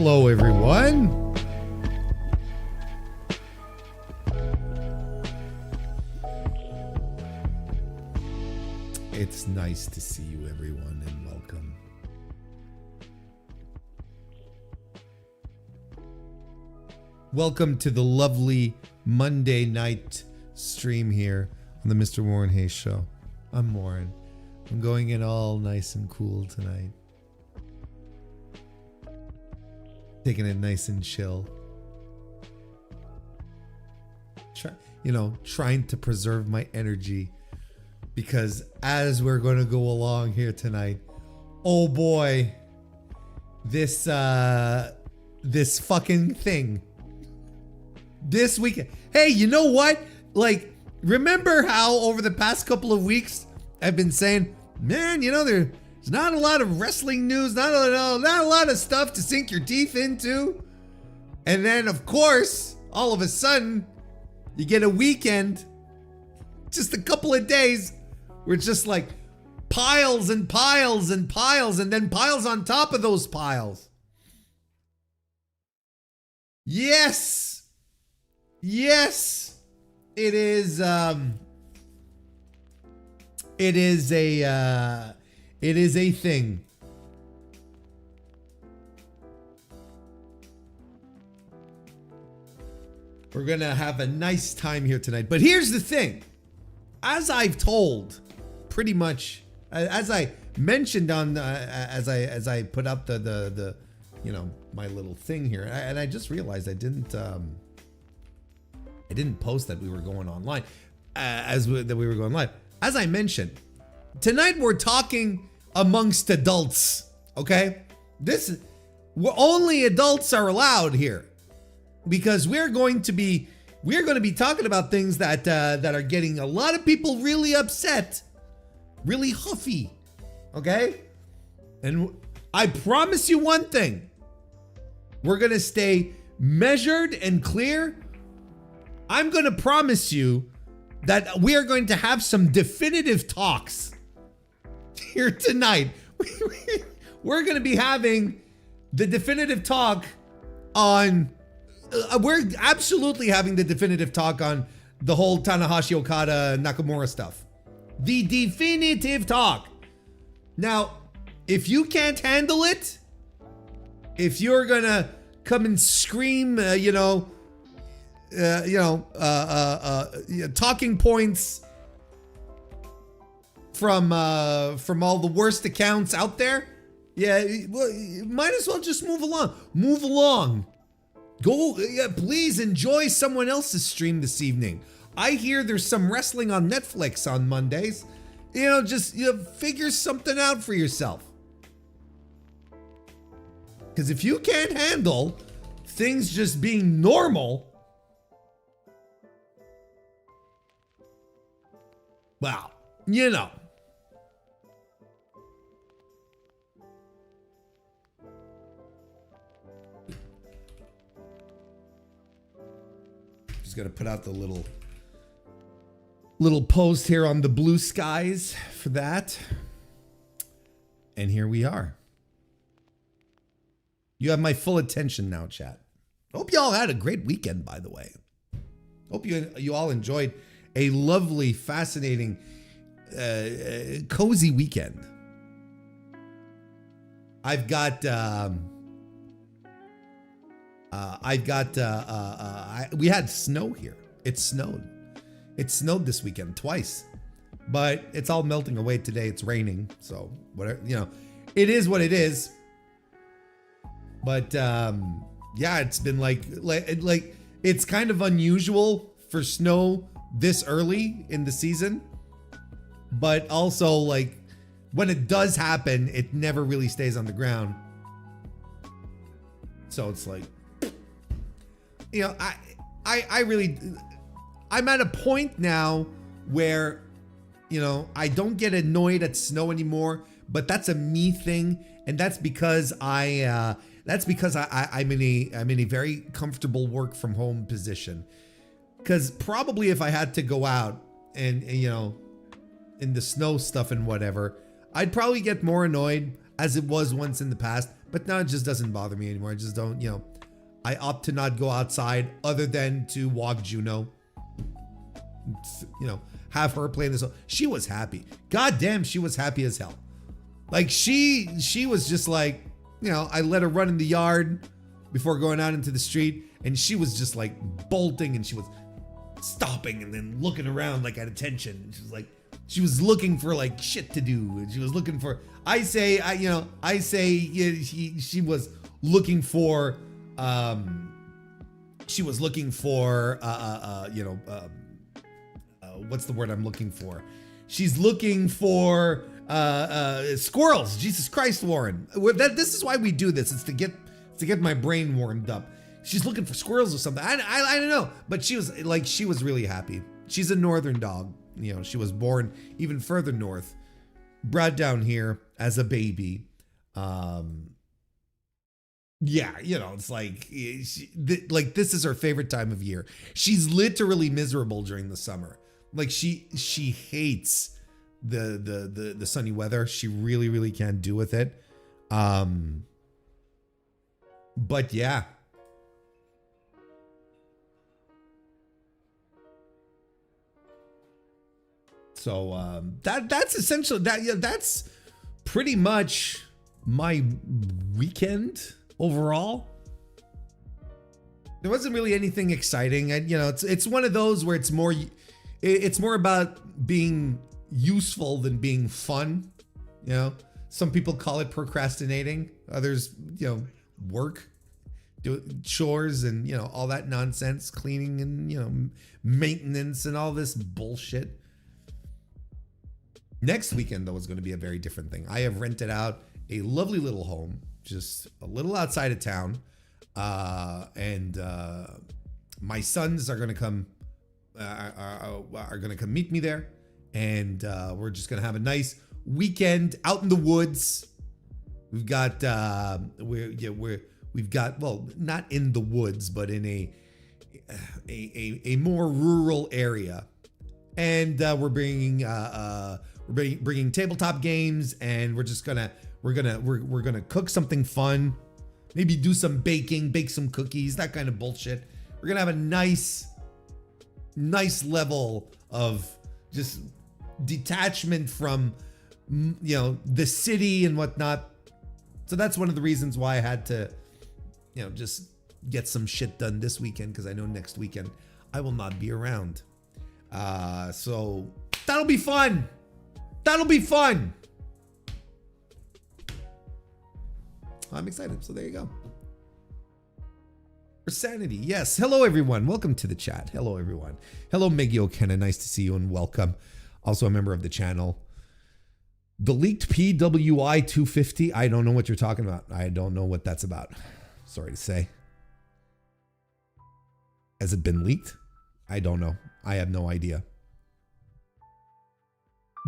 Hello, everyone. It's nice to see you, everyone, and welcome. Welcome to the lovely Monday night stream here on the Mr. Warren Hayes Show. I'm Warren. I'm going in all nice and cool tonight. Taking it nice and chill. Trying to preserve my energy. Because as we're going to go along here tonight, oh boy, this fucking thing. This weekend. Hey, you know what? Like, remember how over the past couple of weeks I've been saying, man, there's not a lot of wrestling news, not a lot of stuff to sink your teeth into. And then, of course, all of a sudden, you get a weekend, just a couple of days, where it's just like piles and piles and piles, and then piles on top of those piles. Yes. Yes. It is a thing. We're going to have a nice time here tonight. But here's the thing. As I've told, pretty much, as I mentioned on, as I put up the my little thing here, and I just realized I didn't post that we were going online, that we were going live. As I mentioned, tonight we're talking amongst adults, okay? Only adults are allowed here, because we're going to be talking about things that are getting a lot of people really upset, really huffy, okay? And I promise you one thing. We're going to stay measured and clear. I'm going to promise you that we are going to have some definitive talks here tonight. We're going to be having the definitive talk on... we're absolutely having the definitive talk on the whole Tanahashi Okada Nakamura stuff. The definitive talk. Now, if you can't handle it, if you're going to come and scream, talking points from all the worst accounts out there, well, you might as well just move along. Go, please enjoy someone else's stream this evening. I hear there's some wrestling on Netflix on Mondays. Just figure something out for yourself. Because if you can't handle things just being normal, well, Just got to put out the little post here on the blue skies for that. And here we are. You have my full attention now, chat. Hope you all had a great weekend, by the way. Hope you all enjoyed a lovely, fascinating, cozy weekend. We had snow here. It snowed this weekend twice, but it's all melting away today. It's raining. So whatever, it is what it is. But, yeah, it's been like it's kind of unusual for snow this early in the season, but also like when it does happen, it never really stays on the ground. So it's like, I'm at a point now where, I don't get annoyed at snow anymore, but that's a me thing. And that's because I'm in a very comfortable work from home position. Because probably if I had to go out and in the snow stuff and whatever, I'd probably get more annoyed. as it was once in the past, but now it just doesn't bother me anymore. I just don't, I opt to not go outside other than to walk Juno. Have her play this. She was happy. God damn, she was happy as hell. Like she was just like, I let her run in the yard before going out into the street, and she was just like bolting, and she was stopping and then looking around like at attention. She was looking for like shit to do, and she was looking for. She was looking for. She was looking for. What's the word I'm looking for? She's looking for squirrels. Jesus Christ, Warren. This is why we do this. It's to get my brain warmed up. She's looking for squirrels or something. I don't know. But she was really happy. She's a northern dog. She was born even further north, brought down here as a baby. It's like this is her favorite time of year. She's literally miserable during the summer. Like she hates the sunny weather. She really, really can't do with it. But yeah. So that's essential. That's pretty much my weekend overall. There wasn't really anything exciting. It's one of those where it's more about being useful than being fun. Some people call it procrastinating. Others, work, do chores and, all that nonsense, cleaning and, maintenance and all this bullshit. Next weekend, though, is going to be a very different thing. I have rented out a lovely little home, just a little outside of town. And my sons are going to come, meet me there. And we're just going to have a nice weekend out in the woods. We've got, we've got, well, not in the woods, but in a more rural area. And we're bringing tabletop games, and we're gonna cook something fun, maybe do some baking, bake some cookies, that kind of bullshit. We're gonna have a nice level of just detachment from the city and whatnot. So that's one of the reasons why I had to just get some shit done this weekend, because I know next weekend I will not be around. So that'll be fun. I'm excited. So there you go. For sanity. Yes. Hello, everyone. Welcome to the chat. Hello, everyone. Hello, Meggy O'Kenna. Nice to see you and welcome. Also a member of the channel. The leaked PWI 250. I don't know what you're talking about. I don't know what that's about. Sorry to say. Has it been leaked? I don't know. I have no idea.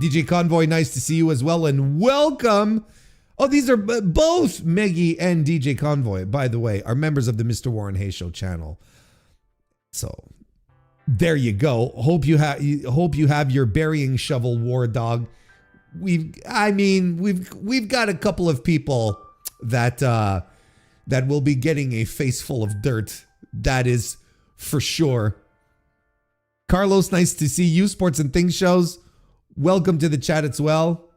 DJ Convoy, nice to see you as well, and welcome. Oh, these are both Meggy and DJ Convoy, by the way, are members of the Mr. Warren Hayes Show channel. So there you go. Hope you have your burying shovel, War Dog. We've got a couple of people that will be getting a face full of dirt. That is for sure. Carlos, nice to see you. Sports and Things shows. Welcome to the chat as well.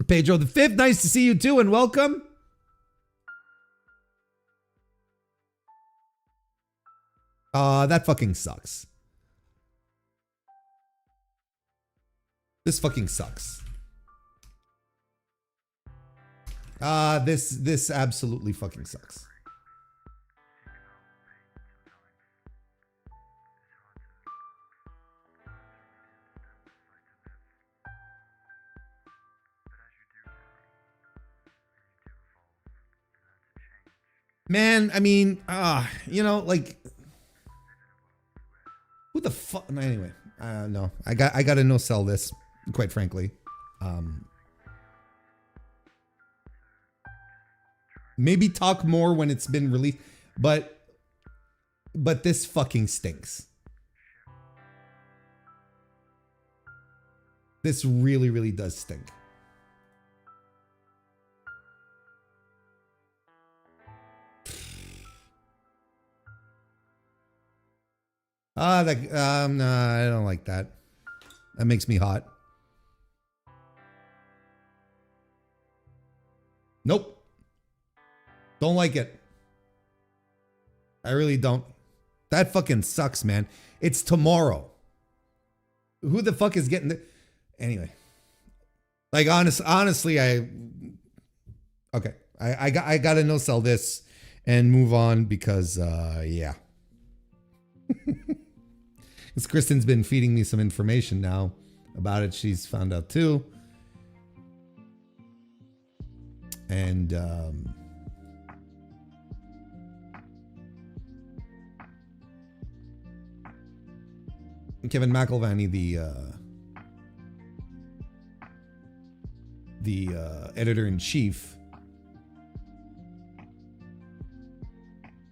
Pedro the Fifth, nice to see you too, and welcome. That fucking sucks. This fucking sucks. This absolutely fucking sucks. Man, I mean, like, who the fuck? Anyway, no, I gotta no sell this, quite frankly. Maybe talk more when it's been released, but this fucking stinks. This really, really does stink. No, I don't like that. That makes me hot. Nope. Don't like it. I really don't. That fucking sucks, man. It's tomorrow. Who the fuck is getting the... Anyway. Like, honestly, okay. I gotta no-sell this and move on because, yeah. Because Kristen's been feeding me some information now about it. She's found out too. And, Kevin McElvaney, the editor-in-chief,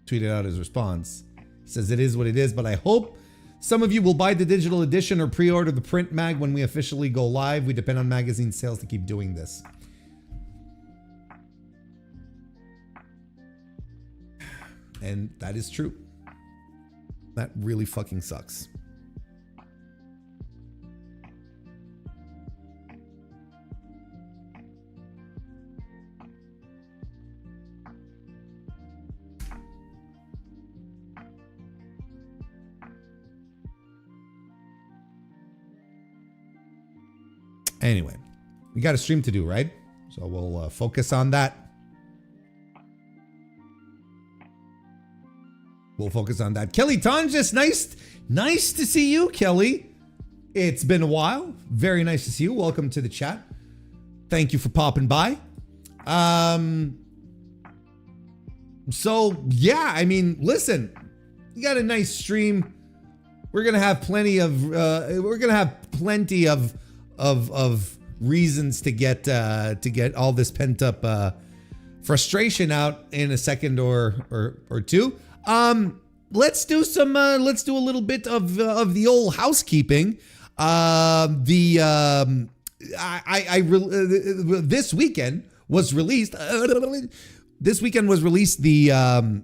tweeted out his response. He says, "It is what it is, but I hope some of you will buy the digital edition or pre-order the print mag when we officially go live. We depend on magazine sales to keep doing this." And that is true. That really fucking sucks. Anyway, we got a stream to do, right? So we'll focus on that. We'll focus on that. Kelly Tonjes, nice to see you, Kelly. It's been a while. Very nice to see you. Welcome to the chat. Thank you for popping by. So yeah, I mean, listen, you got a nice stream. We're gonna have plenty of reasons to get all this pent up frustration out in a second or two. Let's do a little bit of the old housekeeping. This weekend was released. This weekend was released the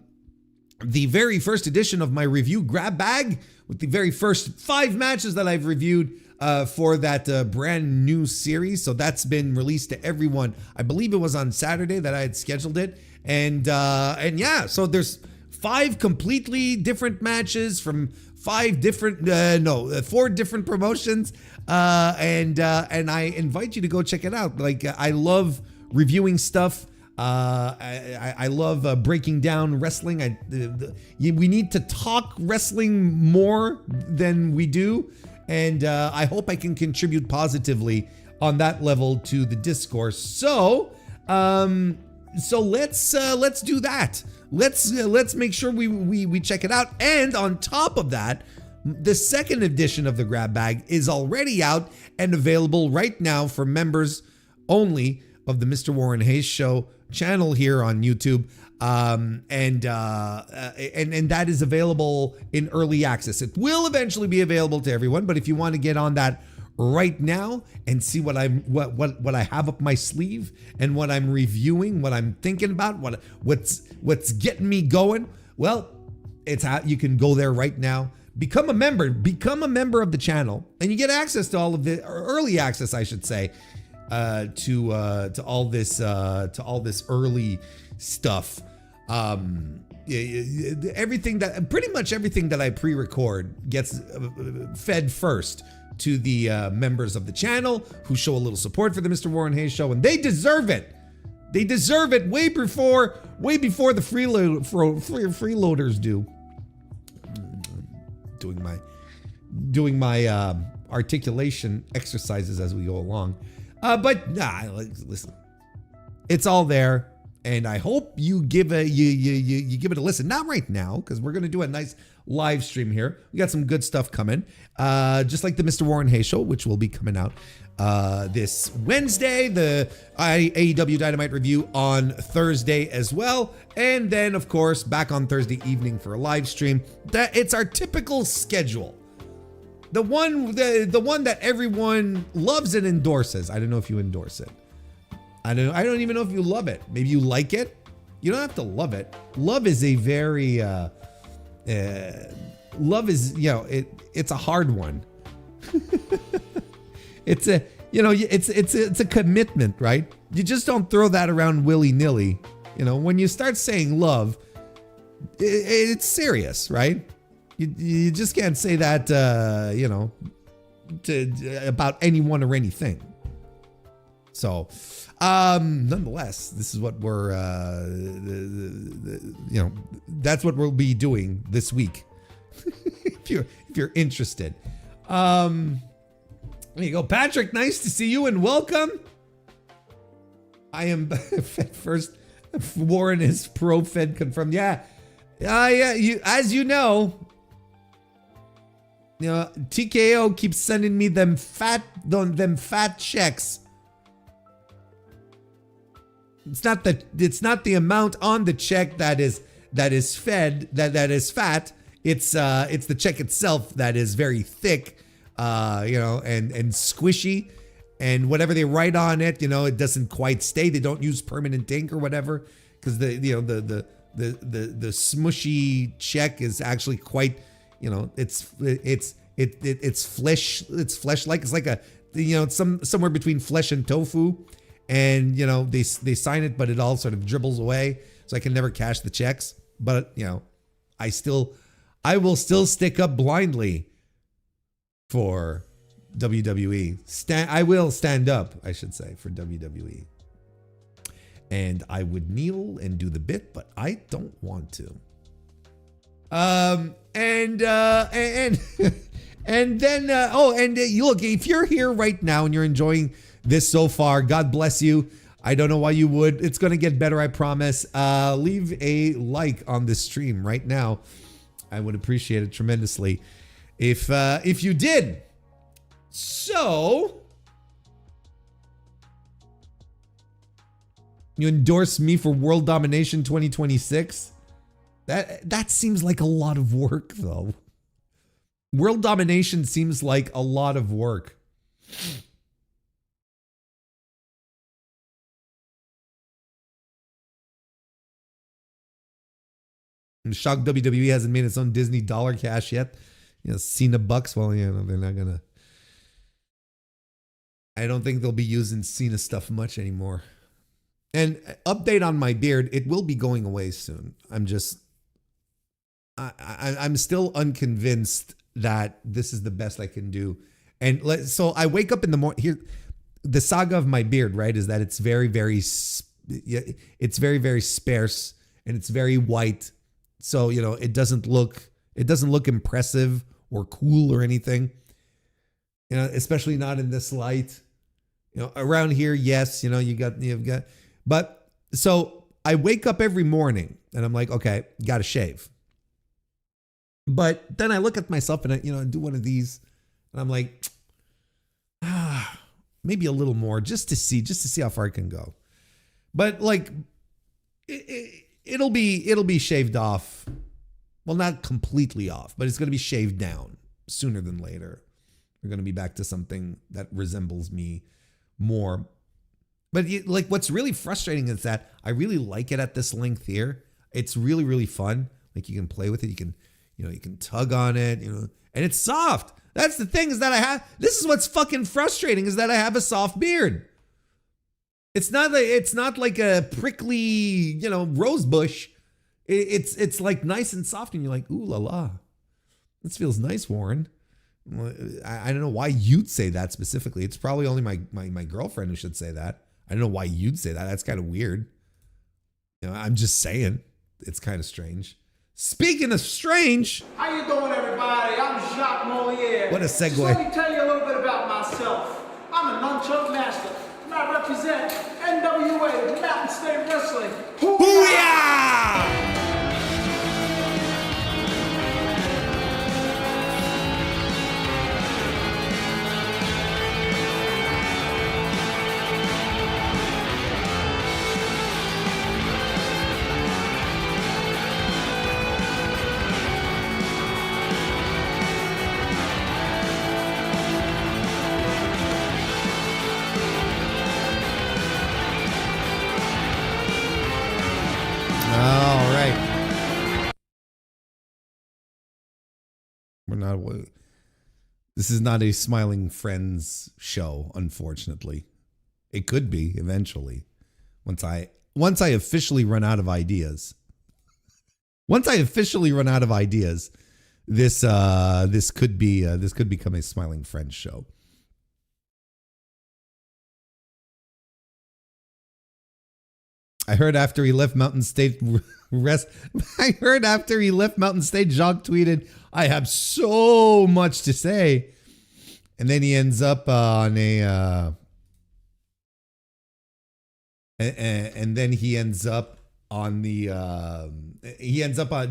very first edition of my review grab bag with the very first 5 matches that I've reviewed for that brand new series. So that's been released to everyone. I believe it was on Saturday that I had scheduled it. And yeah, so there's 5 completely different matches from 4 different promotions. And I invite you to go check it out. Like, I love reviewing stuff. I love breaking down wrestling. We need to talk wrestling more than we do. And I hope I can contribute positively on that level to the discourse. So let's do that. Let's make sure we check it out. And on top of that, the second edition of the grab bag is already out and available right now for members only of the Mr. Warren Hayes Show channel here on YouTube. And that is available in early access. It will eventually be available to everyone, but if you want to get on that right now and see what I have up my sleeve and what I'm reviewing, what I'm thinking about, what's getting me going, well, it's out. You can go there right now. Become a member of the channel, and you get access to all of the early access, I should say, to all this early stuff. Pretty much everything that I pre-record gets fed first to the members of the channel who show a little support for the Mr. Warren Hayes Show, and they deserve it. They deserve it way before the freeloaders do. Doing my articulation exercises as we go along. But listen, it's all there, and I hope you give it a listen. Not right now, because we're gonna do a nice live stream here. We got some good stuff coming, just like the Mr. Warren Hayes Show, which will be coming out this Wednesday. The AEW Dynamite review on Thursday as well, and then of course back on Thursday evening for a live stream. It's our typical schedule. The one that everyone loves and endorses. I don't know if you endorse it. I don't even know if you love it. Maybe you like it. You don't have to love it. Love is a very love is, it's a hard one. It's a, it's a commitment, right? You just don't throw that around willy-nilly. When you start saying love, it's serious, right? You just can't say that, about anyone or anything. So, nonetheless, this is what we're, that's what we'll be doing this week. if you're interested. There you go, Patrick. Nice to see you and welcome. I am first. Warren is pro-Fed confirmed. Yeah. You, as you know, TKO keeps sending me them fat checks. It's not the amount on the check that is fed that is fat. It's the check itself that is very thick, and squishy, and whatever they write on it, it doesn't quite stay. They don't use permanent ink or whatever, because the smushy check is actually quite, it's flesh. It's flesh-like. It's like somewhere between flesh and tofu. And, they sign it, but it all sort of dribbles away. So I can never cash the checks. But, I will still stick up blindly for WWE. I will stand up, I should say, for WWE. And I would kneel and do the bit, but I don't want to. And then, look, if you're here right now and you're enjoying this so far, God bless you. I don't know why you would. It's going to get better, I promise. Leave a like on this stream right now. I would appreciate it tremendously if you did. So, you endorse me for World Domination 2026? That seems like a lot of work, though. World Domination seems like a lot of work. I'm shocked WWE hasn't made its own Disney dollar cash yet. Cena bucks. Well, they're not gonna. I don't think they'll be using Cena stuff much anymore. And update on my beard, it will be going away soon. I'm still unconvinced that this is the best I can do. And so I wake up in the morning. Here, the saga of my beard, right, is that it's very, very sparse and it's very white. So, it doesn't look impressive or cool or anything. Especially not in this light. Around here, yes, you've got. But so I wake up every morning and I'm like, okay, got to shave. But then I look at myself and I do one of these and I'm like, maybe a little more just to see how far I can go. But like, it'll be shaved off. Well, not completely off, but it's going to be shaved down sooner than later. We're going to be back to something that resembles me more. But what's really frustrating is that I really like it at this length here. It's really, really fun. Like, you can play with it. You can tug on it, and it's soft. That's the thing, is that this is what's fucking frustrating, is that I have a soft beard. It's not like a prickly, rose bush. It's like nice and soft, and you're like, ooh la la. This feels nice, Warren. I don't know why you'd say that specifically. It's probably only my girlfriend who should say that. I don't know why you'd say that. That's kind of weird. I'm just saying. It's kind of strange. Speaking of strange. How you doing, everybody? I'm Jacques Moliere. What a segue. Just let me tell you a little bit about myself. I'm a nunchuck master, and I represent NWA, Mountain State Wrestling. Hoo-yah! All right. This is not a Smiling Friends show, unfortunately. It could be eventually once I officially run out of ideas. Once I officially run out of ideas, this could become a Smiling Friends show. I heard after he left Mountain State I heard after he left Mountain State, Jacques tweeted, "I have so much to say," and then he ends up on a and then he ends up on the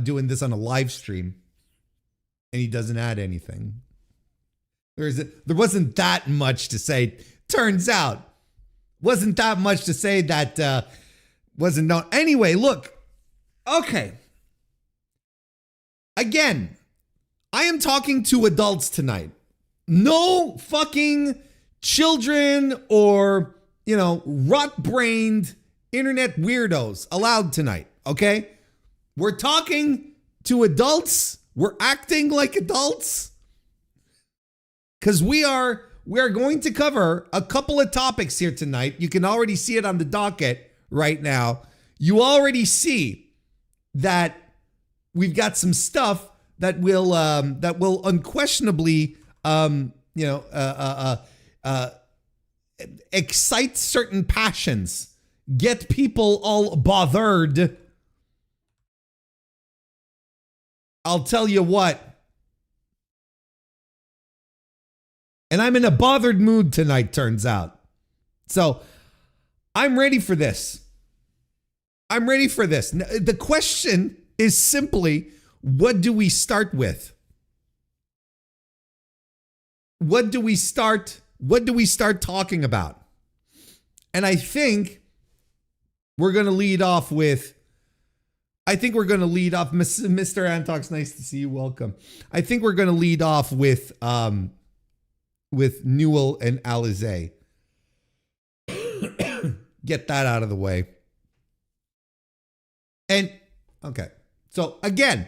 doing this on a live stream, and he doesn't add anything. There wasn't that much to say. Turns out, wasn't that much to say that wasn't known. Anyway, look. Okay. Again, I am talking to adults tonight. No fucking children or, rot-brained internet weirdos allowed tonight, okay? We're talking to adults. We're acting like adults. Because we are going to cover a couple of topics here tonight. You can already see it on the docket right now. You already see that we've got some stuff that will unquestionably excite certain passions, get people all bothered. I'll tell you what. And I'm in a bothered mood tonight, turns out. So I'm ready for this. I'm ready for this. The question is simply, what do we start with? What do we start talking about? And I think we're going to lead off with, Mr. Antox, nice to see you. Welcome. I think we're going to lead off with Newell and Alizé. Get that out of the way. And, okay. So again,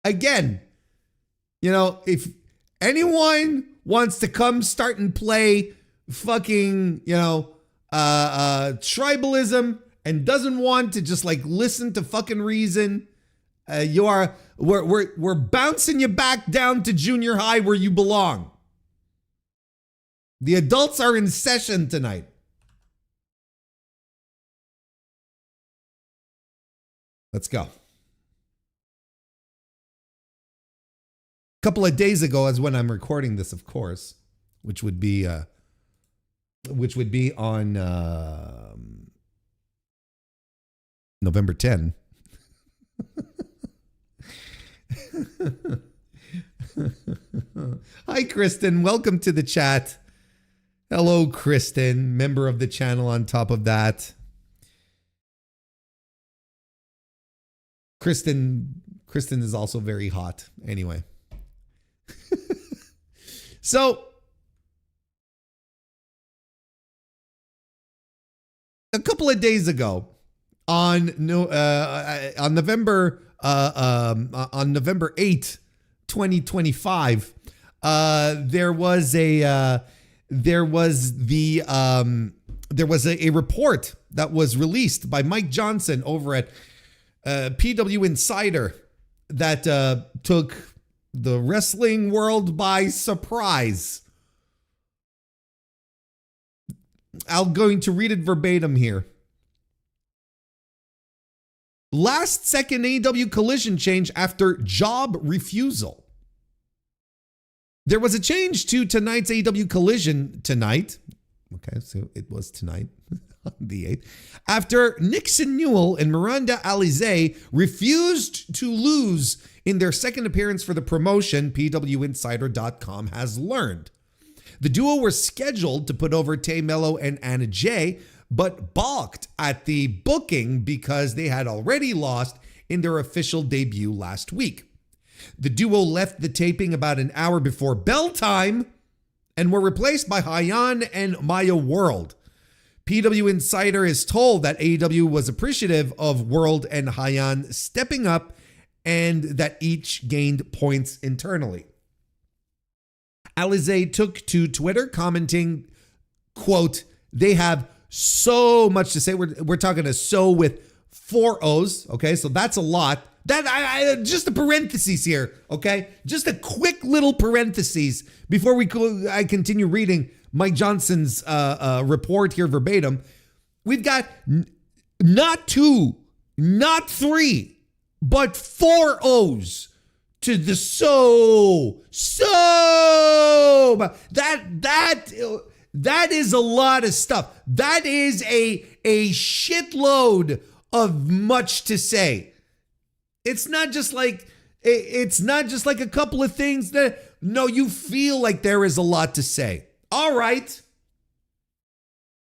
if anyone wants to come start and play fucking, tribalism and doesn't want to just listen to fucking reason, we're bouncing you back down to junior high where you belong. The adults are in session tonight. Let's go. A couple of days ago is when I'm recording this, of course, which would be on November 10. Hi, Kristen. Welcome to the chat. Hello, Kristen, member of the channel on top of that. Kristen is also very hot. Anyway. So, a couple of days ago, on November 8th, 2025, there was a report that was released by Mike Johnson over at PW Insider that took the wrestling world by surprise. I'm going to read it verbatim here. Last second AEW collision change after job refusal. There was a change to tonight's AEW collision tonight. Okay, so it was tonight, on the 8th. After Nixon Newell and Miranda Alizé refused to lose in their second appearance for the promotion, PWInsider.com has learned. The duo were scheduled to put over Tay Mello and Anna Jay, but balked at the booking because they had already lost in their official debut last week. The duo left the taping about an hour before bell time and were replaced by Hyan and Maya World. PW Insider is told that AEW was appreciative of World and Hyan stepping up and that each gained points internally. Alizé took to Twitter commenting, quote, "They have so much to say." We're talking a "so" with 4 O's. Okay, so that's a lot. That I just the parentheses here. Okay, just a quick little parentheses before I continue reading Mike Johnson's report here verbatim. We've got not 2, not 3, but 4 O's to the so. That is a lot of stuff. That is a shitload of much to say. It's not just like a couple of things that, no, you feel like there is a lot to say. All right.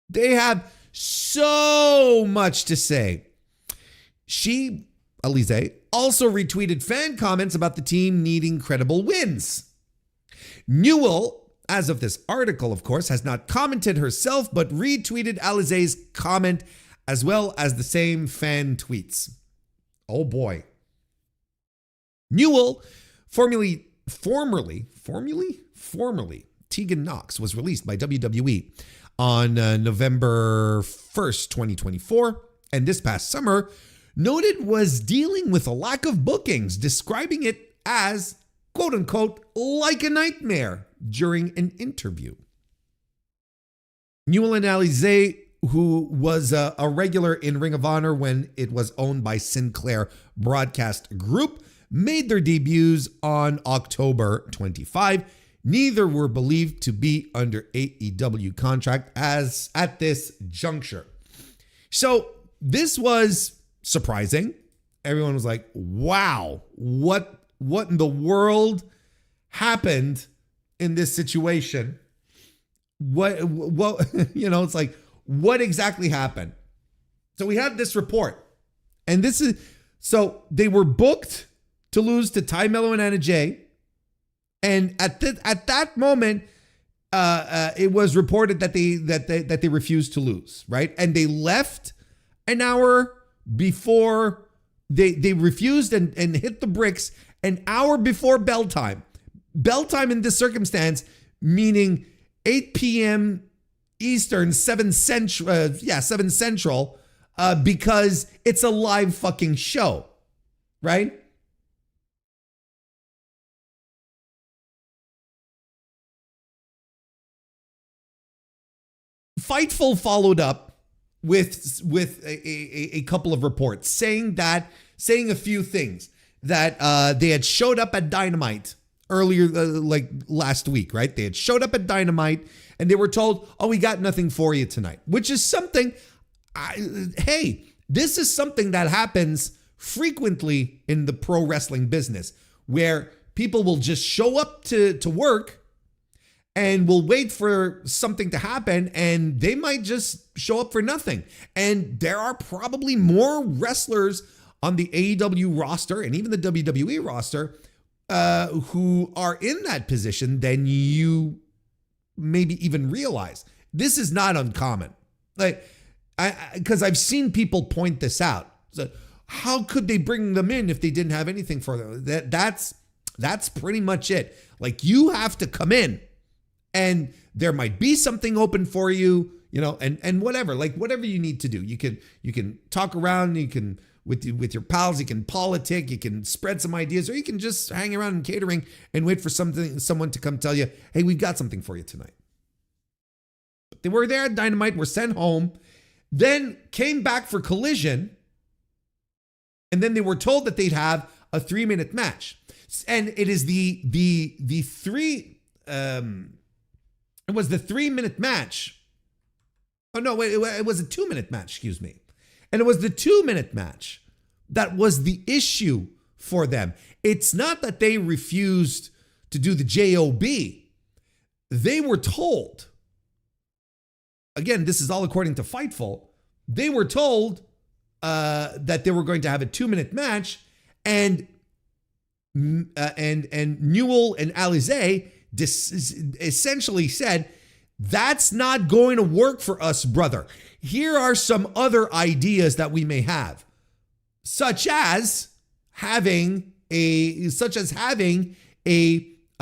They have so much to say. Alizé, also retweeted fan comments about the team needing credible wins. Newell, as of this article, of course, has not commented herself, but retweeted Alizé's comment as well as the same fan tweets. Oh boy. Newell, formerly Tegan Knox, was released by WWE on November 1st, 2024, and this past summer noted was dealing with a lack of bookings, describing it as, quote unquote, like a nightmare during an interview. Newell and Alizé, who was a regular in Ring of Honor when it was owned by Sinclair Broadcast Group, made their debuts on October 25. Neither were believed to be under AEW contract as at this juncture. So this was surprising. Everyone was like, wow, what in the world happened in this situation? What it's like, what exactly happened? So we had this report, and so they were booked to lose to Ty Mello and Anna Jay. And at that moment, it was reported that they refused to lose, right? And they left an hour before they refused and hit the bricks an hour before bell time. Bell time in this circumstance, meaning 8 p.m. Eastern, 7 Central, because it's a live fucking show, right? Fightful followed up with a couple of reports saying a few things, that they had showed up at Dynamite earlier, like last week, right? They had showed up at Dynamite and they were told, "Oh, we got nothing for you tonight," which is something. This is something that happens frequently in the pro wrestling business, where people will just show up to work and will wait for something to happen, and they might just show up for nothing. And there are probably more wrestlers on the AEW roster and even the WWE roster who are in that position than you maybe even realize. This is not uncommon. Because I've seen people point this out. So how could they bring them in if they didn't have anything for them? That's pretty much it. Like, you have to come in, and there might be something open for you, and whatever, like whatever you need to do. You can talk around, you can with your pals, you can politic, you can spread some ideas, or you can just hang around in catering and wait for someone to come tell you, "Hey, we've got something for you tonight." But they were there at Dynamite, were sent home, then came back for Collision, and then they were told that they'd have a 3-minute match. And it is the 3-minute match. Oh no, it was a 2-minute match, excuse me. And it was the 2-minute match that was the issue for them. It's not that they refused to do the JOB. They were told, again, this is all according to Fightful, they were told that they were going to have a 2-minute match, and Newell and Alizé essentially said, "That's not going to work for us, brother. Here are some other ideas that we may have, such as having a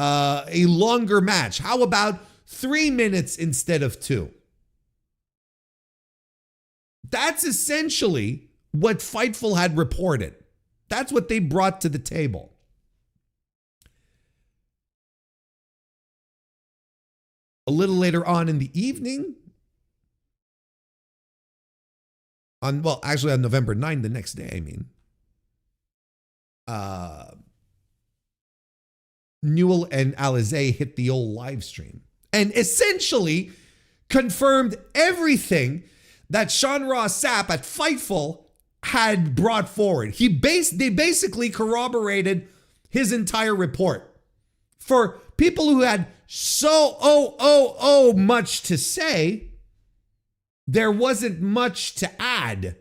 a longer match? How about 3 minutes instead of 2? That's essentially what Fightful had reported. That's what they brought to the table. A little later on in the evening, on November 9th, the next day, Newell and Alizé hit the old live stream and essentially confirmed everything that Sean Ross Sapp at Fightful had brought forward. They basically corroborated his entire report. For people who had so much to say, there wasn't much to add.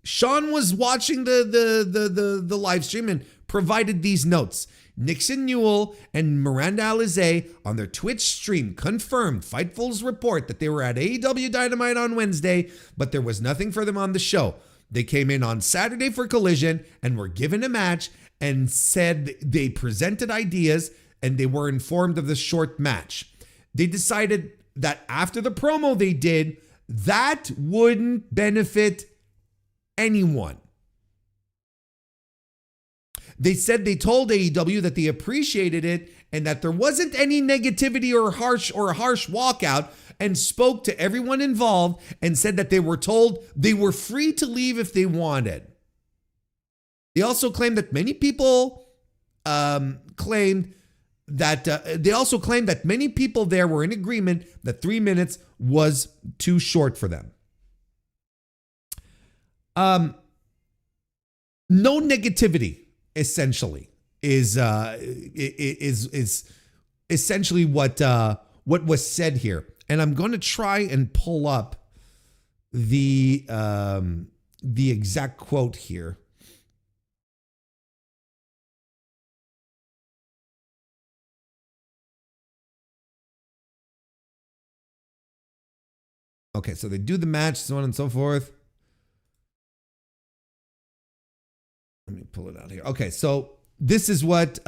Sean was watching the live stream and provided these notes. Nixon Newell and Miranda Alizé on their Twitch stream confirmed Fightful's report that they were at AEW Dynamite on Wednesday, but there was nothing for them on the show. They came in on Saturday for Collision and were given a match and said they presented ideas and they were informed of the short match. They decided that after the promo they did, that wouldn't benefit anyone. They said they told AEW that they appreciated it and that there wasn't any negativity or harsh walkout, and spoke to everyone involved and said that they were told they were free to leave if they wanted. They also claimed that many people claimed that many people there were in agreement that 3 minutes was too short for them. No negativity, essentially, is essentially what was said here. And I'm going to try and pull up the exact quote here. Okay, so they do the match, so on and so forth. Let me pull it out here. Okay, so this is what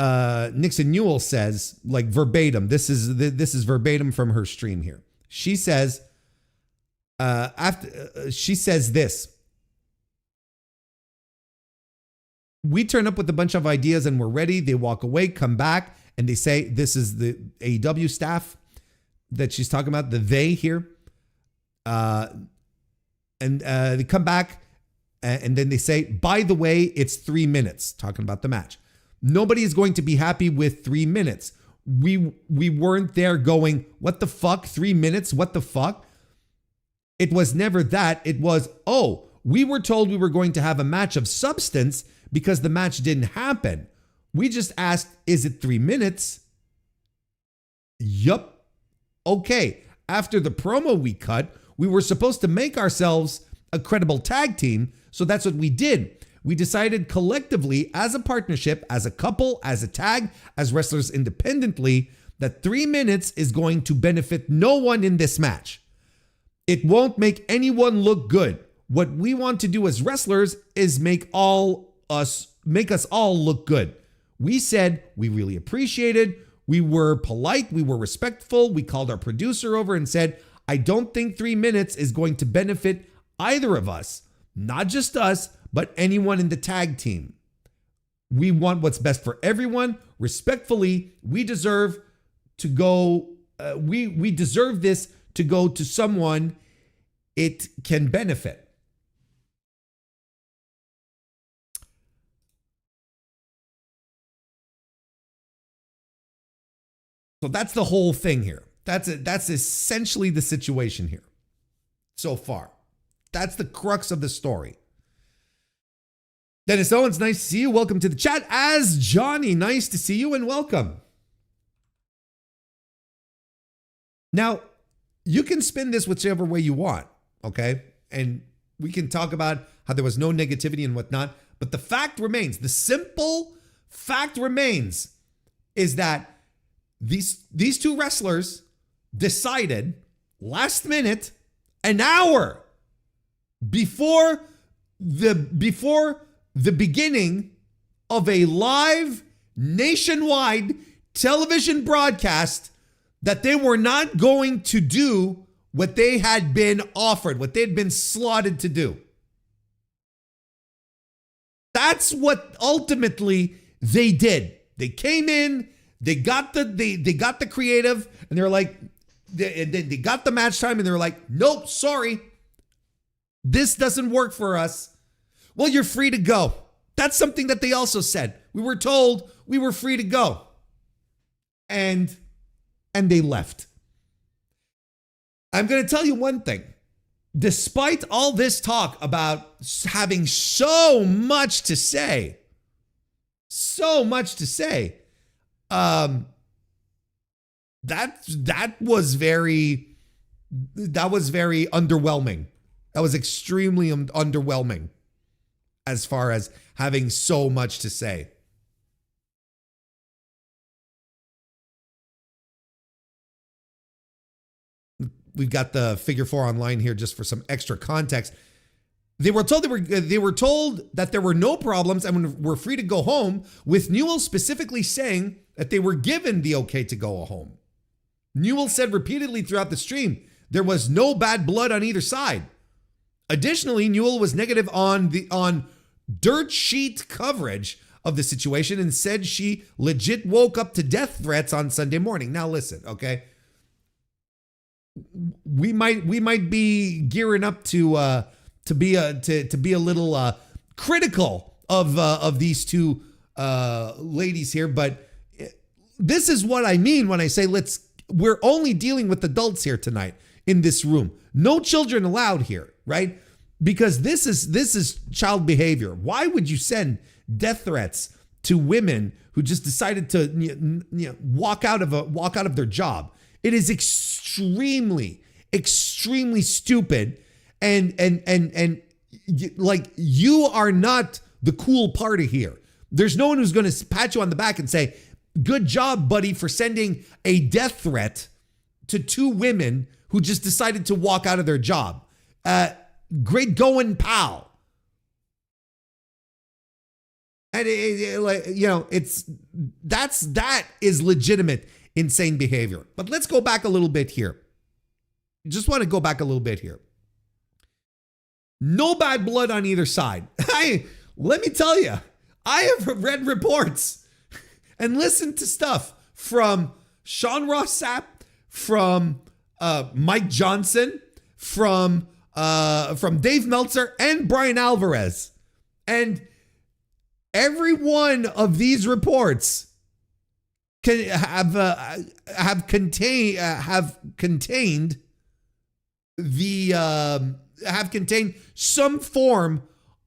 Nixon Newell says, like verbatim. This is verbatim from her stream here. She says, she says this. We turn up with a bunch of ideas and we're ready. They walk away, come back, and they say, this is the AEW staff that she's talking about, the they here. And they come back and then they say, by the way, it's 3 minutes, talking about the match. Nobody is going to be happy with 3 minutes. We weren't there going, what the fuck? 3 minutes? What the fuck? It was never that. It was, oh, we were told we were going to have a match of substance because the match didn't happen. We just asked, is it 3 minutes? Yup. Okay. After the promo we cut, we were supposed to make ourselves a credible tag team, so that's what we did. We decided collectively, as a partnership, as a couple, as a tag, as wrestlers independently, that 3 minutes is going to benefit no one in this match. It won't make anyone look good. What we want to do as wrestlers is make us all look good. We said we really appreciated. We were polite. We were respectful. We called our producer over and said, I don't think 3 minutes is going to benefit either of us, not just us, but anyone in the tag team. We want what's best for everyone. Respectfully, we deserve to go. We deserve this to go to someone it can benefit. So that's the whole thing here. That's essentially the situation here so far. That's the crux of the story. Dennis Owens, nice to see you. Welcome to the chat. As Johnny, nice to see you and welcome. Now, you can spin this whichever way you want, okay? And we can talk about how there was no negativity and whatnot. But the fact remains, the simple fact remains, is that these two wrestlers decided last minute, an hour before the beginning of a live nationwide television broadcast that they were not going to do what they had been offered, what they had been slotted to do. That's what ultimately they did. They came in, they got the creative, and they're like, they got the match time, and they're like, nope, sorry, this doesn't work for us. Well, you're free to go. That's something that they also said. We were told we were free to go. And they left. I'm going to tell you one thing. Despite all this talk about having so much to say, that was very underwhelming. That was extremely underwhelming as far as having so much to say. We've got the figure 4 online here just for some extra context. They were told that there were no problems and were free to go home, with Newell specifically saying that they were given the okay to go home. Newell said repeatedly throughout the stream there was no bad blood on either side. Additionally, Newell was negative on dirt sheet coverage of the situation and said she legit woke up to death threats on Sunday morning. Now listen, okay? We might be gearing up to be a little critical of these two ladies here, but this is what I mean when I say we're only dealing with adults here tonight in this room. No children allowed here, right? Because this is child behavior. Why would you send death threats to women who just decided to walk out of their job? It is extremely stupid, and like, you are not the cool party here. There's no one who's going to pat you on the back and say, "Good job, buddy, for sending a death threat to two women who just decided to walk out of their job. Great going, pal." And that is legitimate insane behavior. But let's go back a little bit here. Just want to go back a little bit here. No bad blood on either side. Let me tell you, I have read reports and listened to stuff from Sean Ross Sapp, from Mike Johnson, from Dave Meltzer and Brian Alvarez. And every one of these reports have contained some form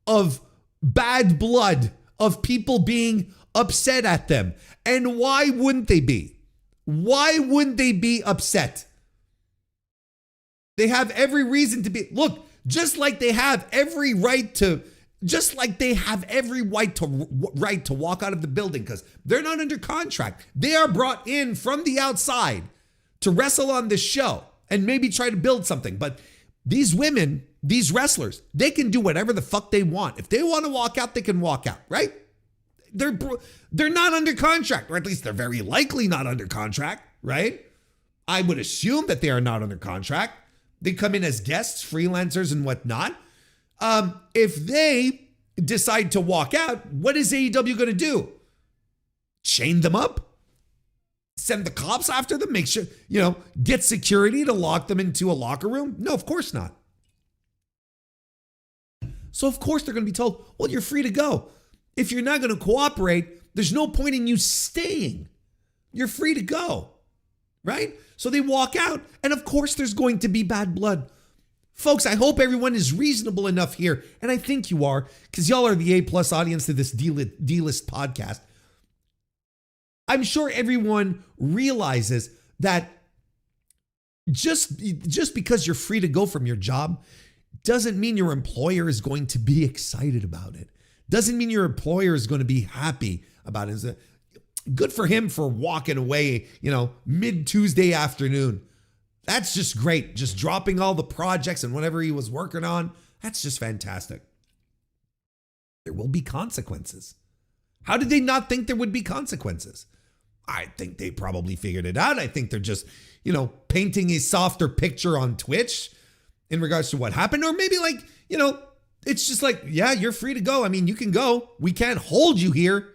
of bad blood, of people being upset at them. And why wouldn't they be? Why wouldn't they be upset? They have every reason to be. Look, just like they have every right to walk out of the building because they're not under contract. They are brought in from the outside to wrestle on this show and maybe try to build something. But these women, these wrestlers, they can do whatever the fuck they want. If they want to walk out, they can walk out, right? They're not under contract, or at least they're very likely not under contract, right? I would assume that they are not under contract. They come in as guests, freelancers, and whatnot. If they decide to walk out, what is AEW going to do? Chain them up? Send the cops after them? Make sure, get security to lock them into a locker room? No, of course not. So of course they're going to be told, well, you're free to go. If you're not going to cooperate, there's no point in you staying. You're free to go, right? So they walk out, and of course there's going to be bad blood. Folks, I hope everyone is reasonable enough here, and I think you are, because y'all are the A+ audience to this D-list podcast. I'm sure everyone realizes that just because you're free to go from your job doesn't mean your employer is going to be excited about it. Doesn't mean your employer is going to be happy about it. Good for him for walking away, mid-Tuesday afternoon. That's just great. Just dropping all the projects and whatever he was working on. That's just fantastic. There will be consequences. How did they not think there would be consequences? I think they probably figured it out. I think they're just, painting a softer picture on Twitch in regards to what happened. Or maybe it's just like, yeah, you're free to go. I mean, you can go. We can't hold you here.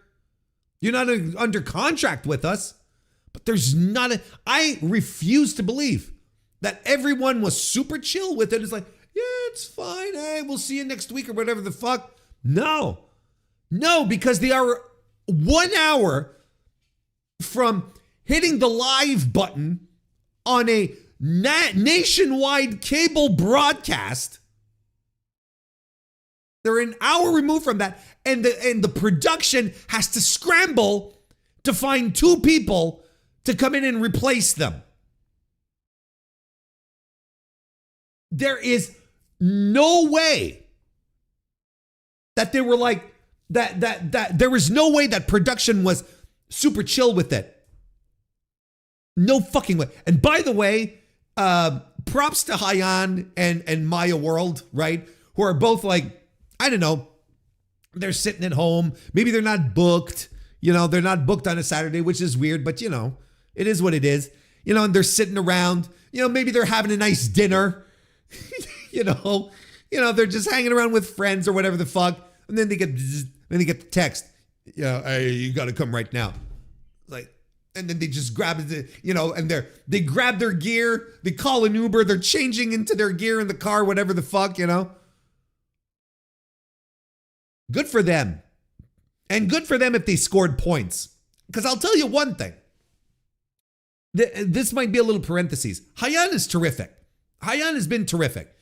You're not under contract with us. But there's I refuse to believe that everyone was super chill with it. It's like, yeah, it's fine. Hey, we'll see you next week or whatever the fuck. No, because they are 1 hour from hitting the live button on a nationwide cable broadcast. They're an hour removed from that, and the production has to scramble to find 2 people to come in and replace them. There is no way that they were like that there was no way that production was super chill with it. No fucking way. And by the way, props to Hyan and Maya World, right? Who are both like, I don't know, they're sitting at home. Maybe they're not booked. They're not booked on a Saturday, which is weird, but it is what it is. And they're sitting around, maybe they're having a nice dinner. They're just hanging around with friends or whatever the fuck. And then they get the text, hey, you got to come right now. And then they just grab it, and they grab their gear, they call an Uber, they're changing into their gear in the car, whatever the fuck, Good for them. And good for them if they scored points. Because I'll tell you one thing. This might be a little parentheses. Hyan is terrific. Hyan has been terrific.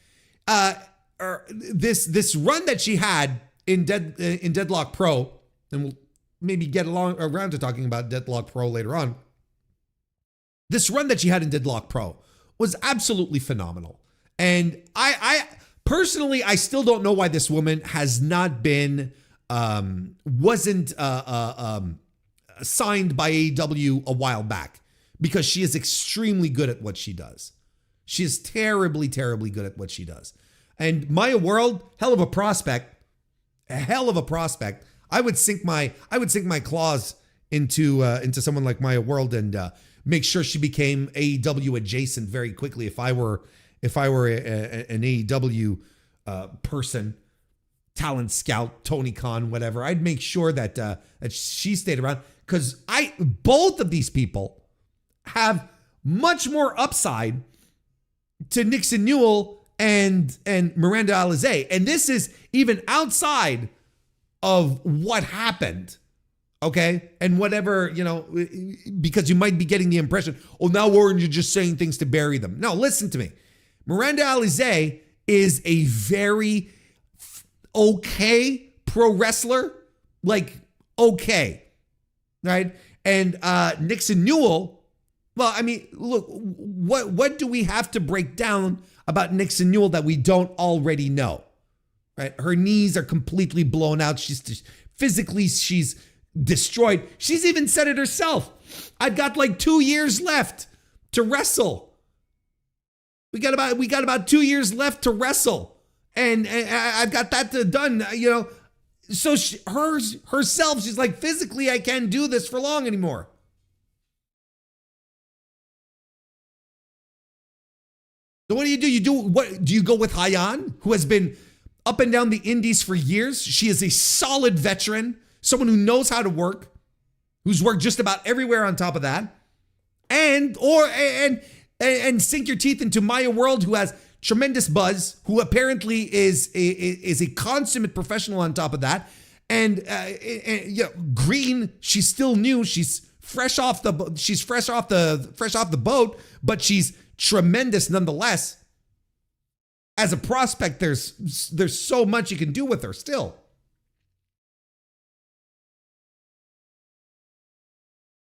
This run that she had in Deadlock Pro, and we'll maybe get around to talking about Deadlock Pro later on. This run that she had in Deadlock Pro was absolutely phenomenal. And I personally, I still don't know why this woman has not been, wasn't signed by AEW a while back, because she is extremely good at what she does. She is terribly, terribly good at what she does. And Maya World, hell of a prospect. I would sink my claws into someone like Maya World and make sure she became AEW adjacent very quickly. If I were an AEW person, talent scout, Tony Khan, whatever, I'd make sure that she stayed around, because both of these people have much more upside to Nixon Newell and Miranda Alizé. And this is even outside of what happened, okay? And whatever, because you might be getting the impression, now Warren, you're just saying things to bury them. No, listen to me. Miranda Alizé is a very okay pro wrestler, okay, right? And Nixon Newell, well, I mean, look, what do we have to break down about Nixon Newell that we don't already know? Right? Her knees are completely blown out. She's destroyed. She's even said it herself. I've got 2 years left to wrestle. We got about 2 years left to wrestle, and I've got that done. So herself, she's like, physically, I can't do this for long anymore. So what do? Do you go with Hyan, who has been up and down the indies for years? She is a solid veteran, someone who knows how to work, who's worked just about everywhere on top of that, and sink your teeth into Maya World, who has tremendous buzz, who apparently is a consummate professional on top of that, and Green, she's still new, she's fresh off the boat, but she's tremendous nonetheless. As a prospect, there's so much you can do with her still.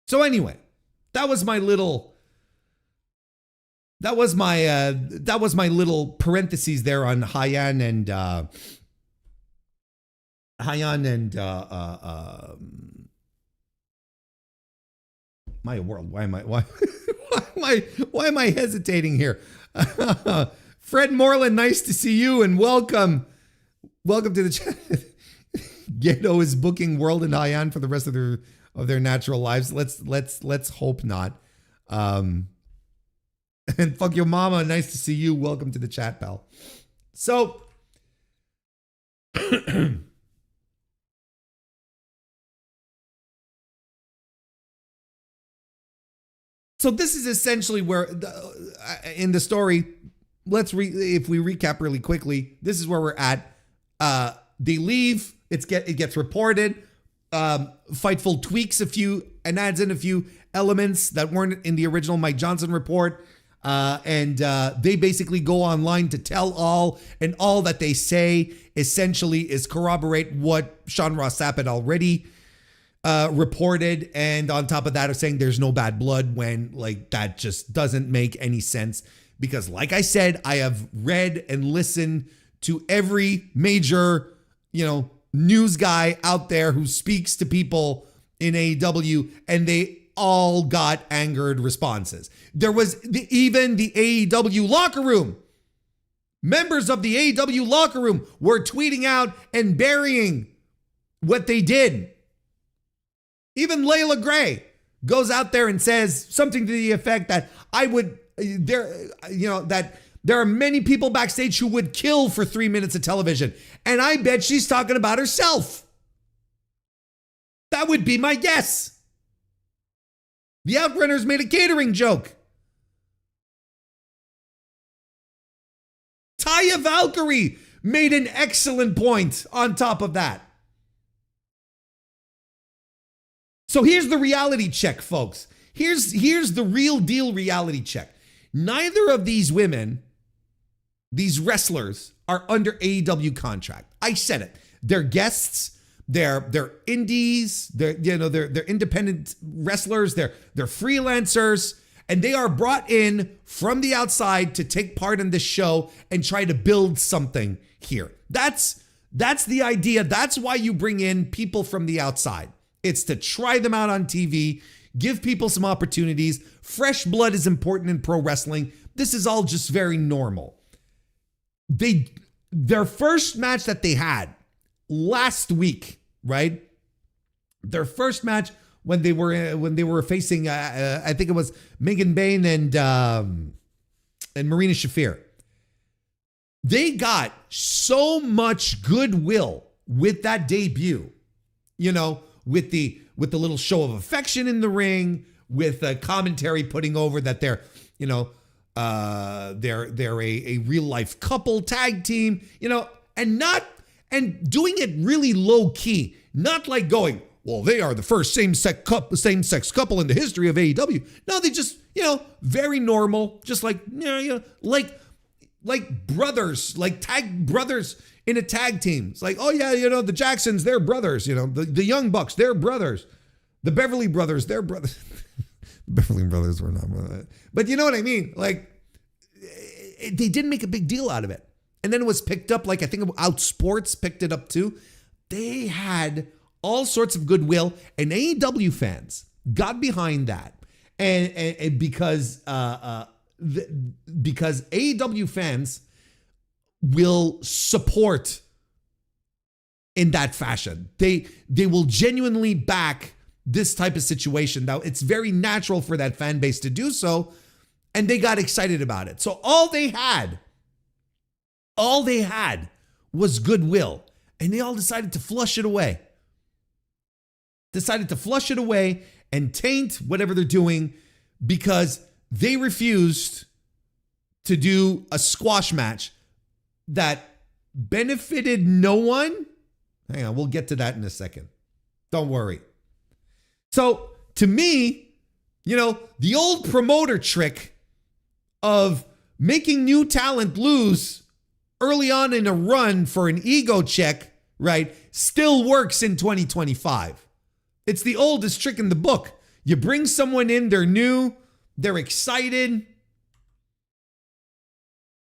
So anyway, that was my little parentheses there on Hyan and Maya World. Why am I hesitating here? Fred Moreland, nice to see you, and welcome to the chat. Gedo is booking World and Hyan for the rest of their natural lives. Let's hope not. And fuck your mama. Nice to see you. Welcome to the chat, pal. So so this is essentially where in the story, if we recap really quickly, this is where we're at. They leave, it gets reported. Fightful tweaks a few and adds in a few elements that weren't in the original Mike Johnson report. And they basically go online to tell all, and all that they say essentially is corroborate what Sean Ross Sapp had already reported. And on top of that, are saying there's no bad blood, when like that just doesn't make any sense. Because like I said, I have read and listened to every major, news guy out there who speaks to people in AEW, and they all got angered responses. There was even the AEW locker room. Members of the AEW locker room were tweeting out and burying what they did. Even Layla Gray goes out there and says something to the effect that that there are many people backstage who would kill for 3 minutes of television. And I bet she's talking about herself. That would be my guess. The Outrunners made a catering joke. Taya Valkyrie made an excellent point on top of that. So here's the reality check, folks. Here's the real deal reality check. Neither of these women, these wrestlers, are under AEW contract. I said it. They're guests. They're indies. They're independent wrestlers. They're freelancers, and they are brought in from the outside to take part in this show and try to build something here. That's the idea. That's why you bring in people from the outside. It's to try them out on TV, give people some opportunities. Fresh blood is important in pro wrestling. This is all just very normal. Their first match that they had last week, right? Their first match when they were facing, I think it was Megan Bain and Marina Shafir. They got so much goodwill with that debut, with the little show of affection in the ring, with a commentary putting over that they're a real life couple tag team, and doing it really low key, not like going, well, they are the first same-sex couple in the history of AEW. No, they just, very normal, just like brothers, like tag brothers in a tag team. It's like, oh yeah, the Jacksons, they're brothers, the Young Bucks, they're brothers. The Beverly Brothers, they're brothers. Beverly Brothers were not, but you know what I mean? Like, they didn't make a big deal out of it. And then it was picked up, like I think Outsports picked it up too. They had all sorts of goodwill, and AEW fans got behind that. And because AEW fans will support in that fashion. They will genuinely back this type of situation. Now, it's very natural for that fan base to do so, and they got excited about it. So all they had was goodwill, and they all decided to flush it away. And taint whatever they're doing, because they refused to do a squash match that benefited no one. Hang on, we'll get to that in a second. Don't worry. So to me, the old promoter trick of making new talent lose early on in a run for an ego check, right, still works in 2025. It's the oldest trick in the book. You bring someone in, they're new, they're excited,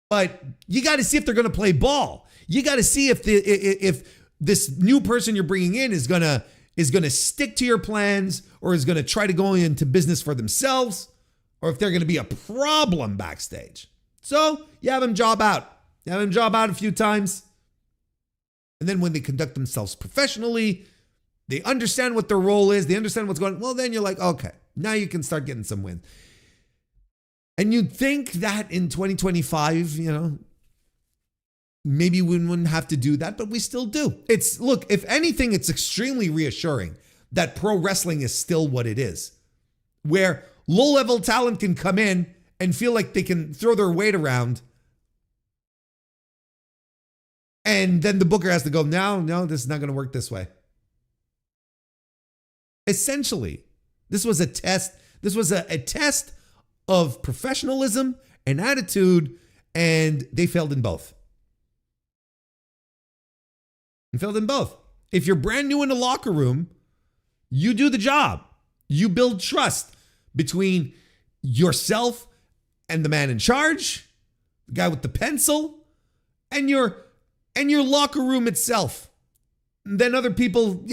but you got to see if they're going to play ball. You got to see if this new person you're bringing in is going to stick to your plans, or is going to try to go into business for themselves, or if they're going to be a problem backstage. So you have him job out. You have him job out a few times, and And then when they conduct themselves professionally, they understand what their role is, they understand what's going on. Well, then you're like, okay, now you can start getting some wins. And you'd think that in 2025, maybe we wouldn't have to do that, but we still do. Look, if anything, it's extremely reassuring that pro wrestling is still what it is, where low-level talent can come in and feel like they can throw their weight around. And then the booker has to go, no, this is not going to work this way. Essentially, this was a test. This was a test of professionalism and attitude, and they failed in both. If you're brand new in the locker room, you do the job. You build trust between yourself and the man in charge, the guy with the pencil, and your locker room itself. And then other people,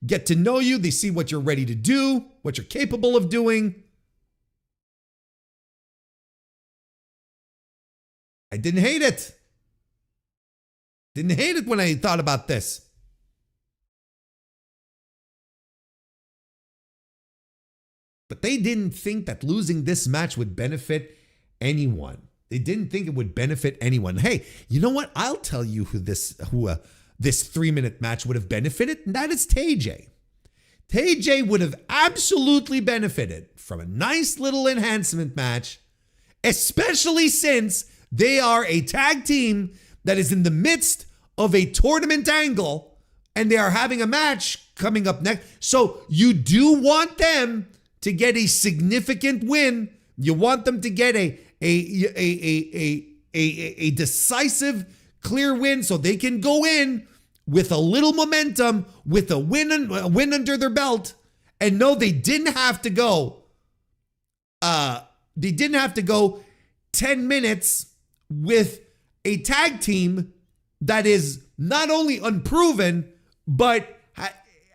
get to know you. They see what you're ready to do, what you're capable of doing. I didn't hate it. Didn't hate it when I thought about this. But they didn't think that losing this match would benefit anyone. They didn't think it would benefit anyone. Hey, you know what? I'll tell you who this 3-minute match would have benefited, and that is TJ. TJ would have absolutely benefited from a nice little enhancement match, especially since they are a tag team that is in the midst of a tournament angle, and they are having a match coming up next. So you do want them to get a significant win. You want them to get a decisive, clear win so they can go in with a little momentum, with a win under their belt, and know they didn't have to go. They didn't have to go 10 minutes with a tag team that is not only unproven, but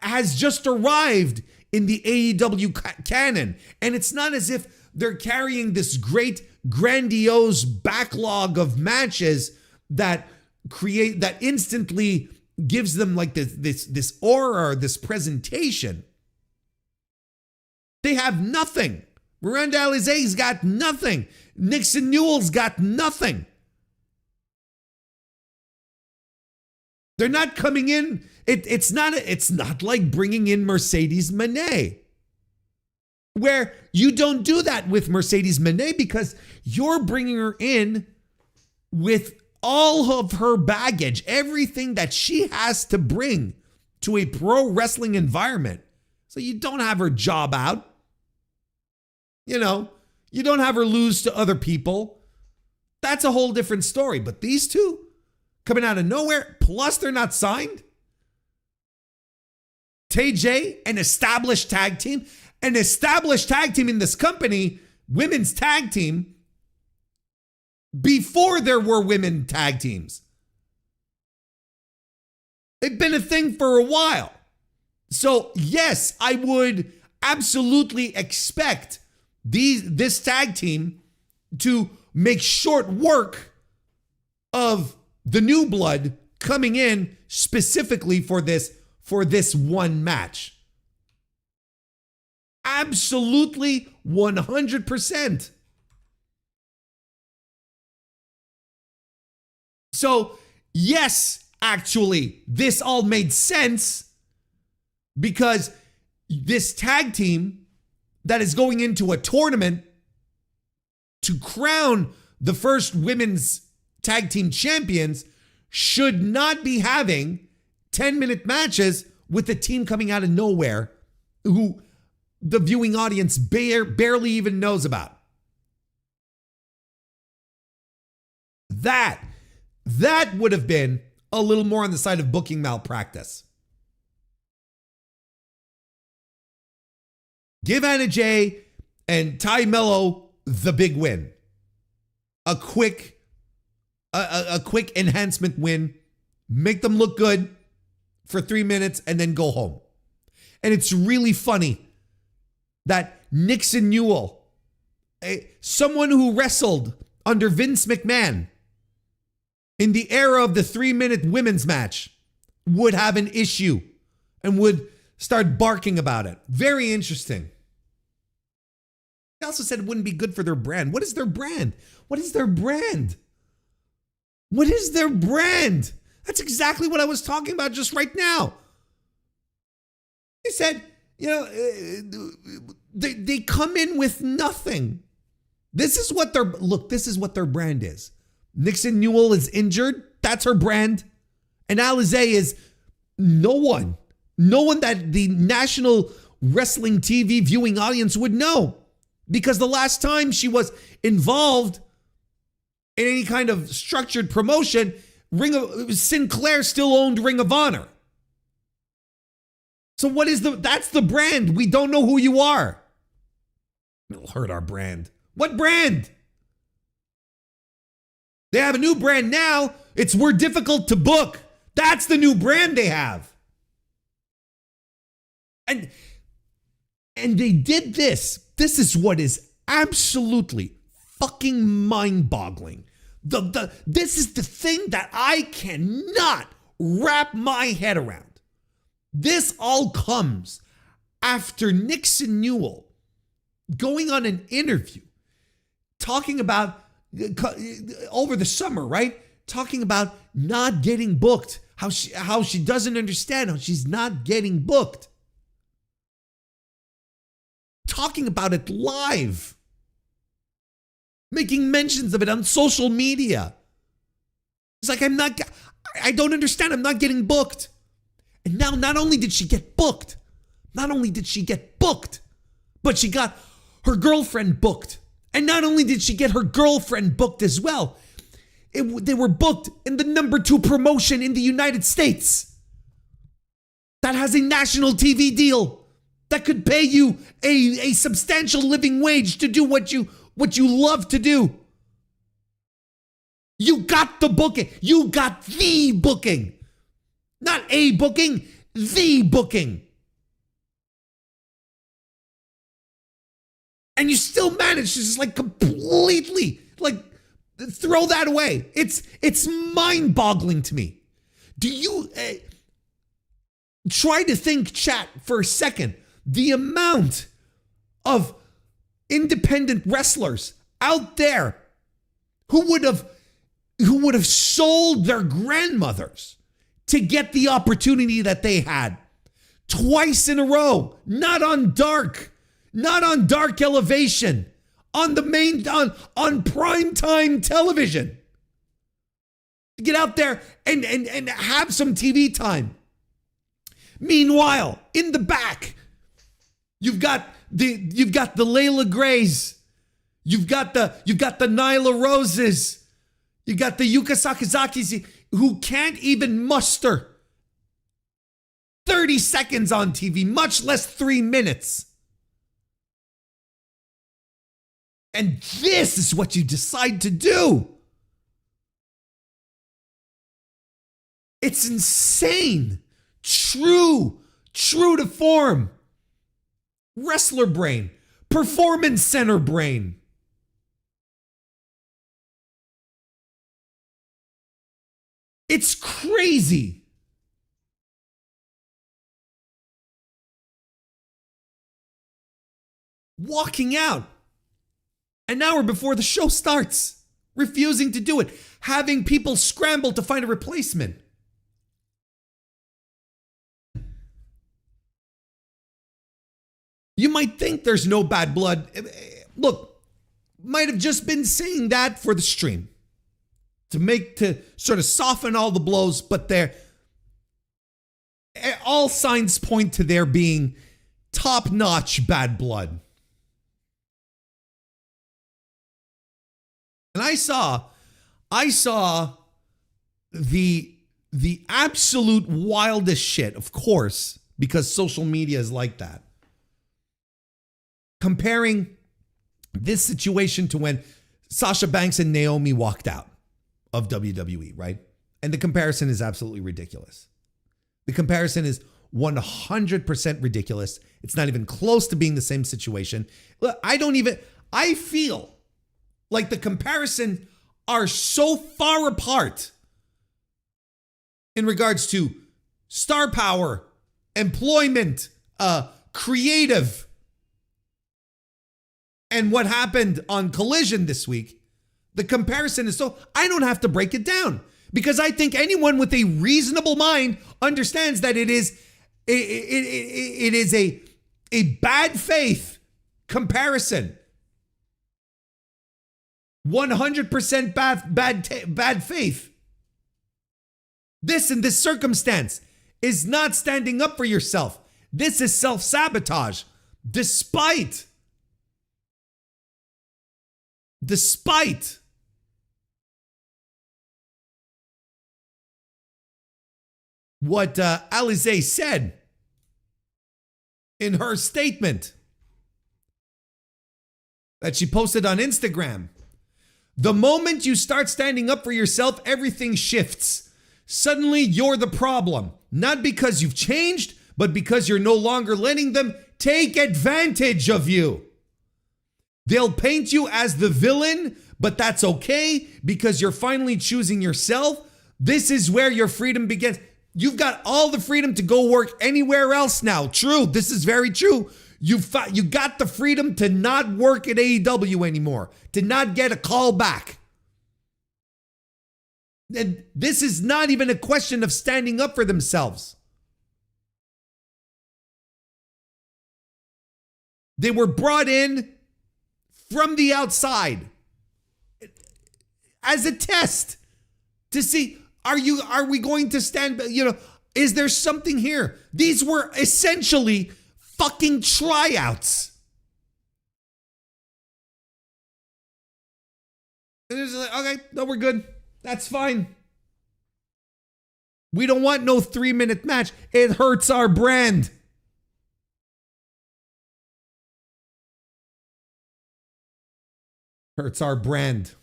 has just arrived in the AEW canon. And it's not as if they're carrying this great, grandiose backlog of matches that instantly gives them like this aura, this presentation. They have nothing. Miranda Alizé's got nothing. Nixon Newell's got nothing. They're not coming in. It's not like bringing in Mercedes Moné, where you don't do that with Mercedes Moné because you're bringing her in with all of her baggage, everything that she has to bring to a pro wrestling environment. So you don't have her job out. You don't have her lose to other people. That's a whole different story. But these two coming out of nowhere, plus they're not signed. TJ, an established tag team in this company, women's tag team, before there were women tag teams. It's been a thing for a while. So yes, I would absolutely expect this tag team to make short work of the new blood coming in specifically for this one match. Absolutely 100%. So, yes, actually, this all made sense because this tag team that is going into a tournament to crown the first women's tag team champions should not be having 10-minute matches with a team coming out of nowhere who the viewing audience barely even knows about. That would have been a little more on the side of booking malpractice. Give Anna Jay and Ty Mello the big win. A quick enhancement win. Make them look good for 3 minutes and then go home. And it's really funny that Nixon Newell, someone who wrestled under Vince McMahon in the era of the 3-minute women's match, would have an issue and would start barking about it. Very interesting. They also said it wouldn't be good for their brand. What is their brand? What is their brand? What is their brand? That's exactly what I was talking about just right now. They said, they come in with nothing. This is what their brand is. Nixon Newell is injured. That's her brand. And Alizé is no one that the national wrestling TV viewing audience would know. Because the last time she was involved in any kind of structured promotion, Sinclair still owned Ring of Honor. So that's the brand. We don't know who you are. It'll hurt our brand. What brand? They have a new brand now. It's we're difficult to book. That's the new brand they have. And they did this. This is what is absolutely fucking mind-boggling. This is the thing that I cannot wrap my head around. This all comes after Nixon Newell going on an interview talking about over the summer, right? Talking about not getting booked, how she doesn't understand how she's not getting booked. Talking about it live. Making mentions of it on social media. It's like, I don't understand. I'm not getting booked. And now not only did she get booked, but she got her girlfriend booked. And not only did she get her girlfriend booked as well, they were booked in the #2 promotion in the United States that has a national TV deal that could pay you a substantial living wage to do what you love to do. You got the booking. You got the booking. Not a booking, the booking. And you still managed to just completely throw that away. It's mind-boggling to me. Do you try to think, chat, for a second, the amount of independent wrestlers out there who would have sold their grandmothers to get the opportunity that they had twice in a row, not on Dark Elevation, on the main on primetime television. Get out there and have some TV time. Meanwhile, in the back, you've got the Layla Grays, you've got the Nyla Roses, you got the Yuka Sakazakis who can't even muster 30 seconds on TV, much less 3 minutes. And this is what you decide to do. It's insane. True to form. Wrestler brain. Performance center brain. It's crazy. Walking out an hour before the show starts, refusing to do it, having people scramble to find a replacement. You might think there's no bad blood. Look, might have just been saying that for the stream to sort of soften all the blows, but all signs point to there being top-notch bad blood. And I saw the absolute wildest shit, of course, because social media is like that. Comparing this situation to when Sasha Banks and Naomi walked out of WWE, right? And the comparison is absolutely ridiculous. The comparison is 100% ridiculous. It's not even close to being the same situation. Look, I feel like the comparison are so far apart in regards to star power, employment, creative. And what happened on Collision this week, the comparison is so, I don't have to break it down because I think anyone with a reasonable mind understands that it is a bad faith comparison. 100% bad faith. This in this circumstance is not standing up for yourself. This is self-sabotage. Despite what Alizé said in her statement that she posted on Instagram. The moment you start standing up for yourself, everything shifts. Suddenly you're the problem, not because you've changed, but because you're no longer letting them take advantage of you. They'll paint you as the villain, but that's okay because you're finally choosing yourself. This is where your freedom begins. You've got all the freedom to go work anywhere else now. True, this is very true. You got the freedom to not work at AEW anymore, to not get a call back. And this is not even a question of standing up for themselves. They were brought in from the outside as a test to see, are we going to stand, is there something here? These were essentially fucking tryouts. And it's like, okay, no, we're good. That's fine. We don't want no 3-minute match. It hurts our brand. Hurts our brand.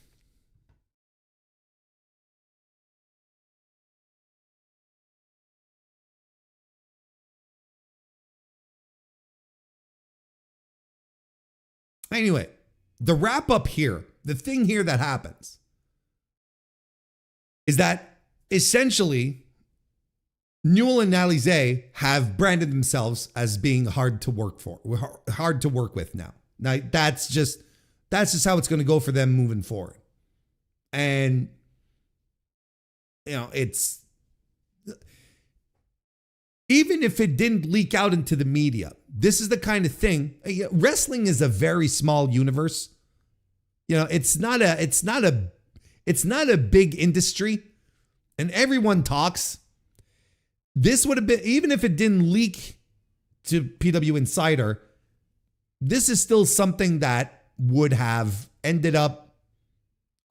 Anyway, the wrap up here, the thing here that happens is that essentially Newell and Alizé have branded themselves as being hard to work with now. Now that's just how it's going to go for them moving forward. And it's, even if it didn't leak out into the media, this is the kind of thing. Wrestling is a very small universe. It's not a big industry, and everyone talks. This would have been, even if it didn't leak to PW Insider, this is still something that would have ended up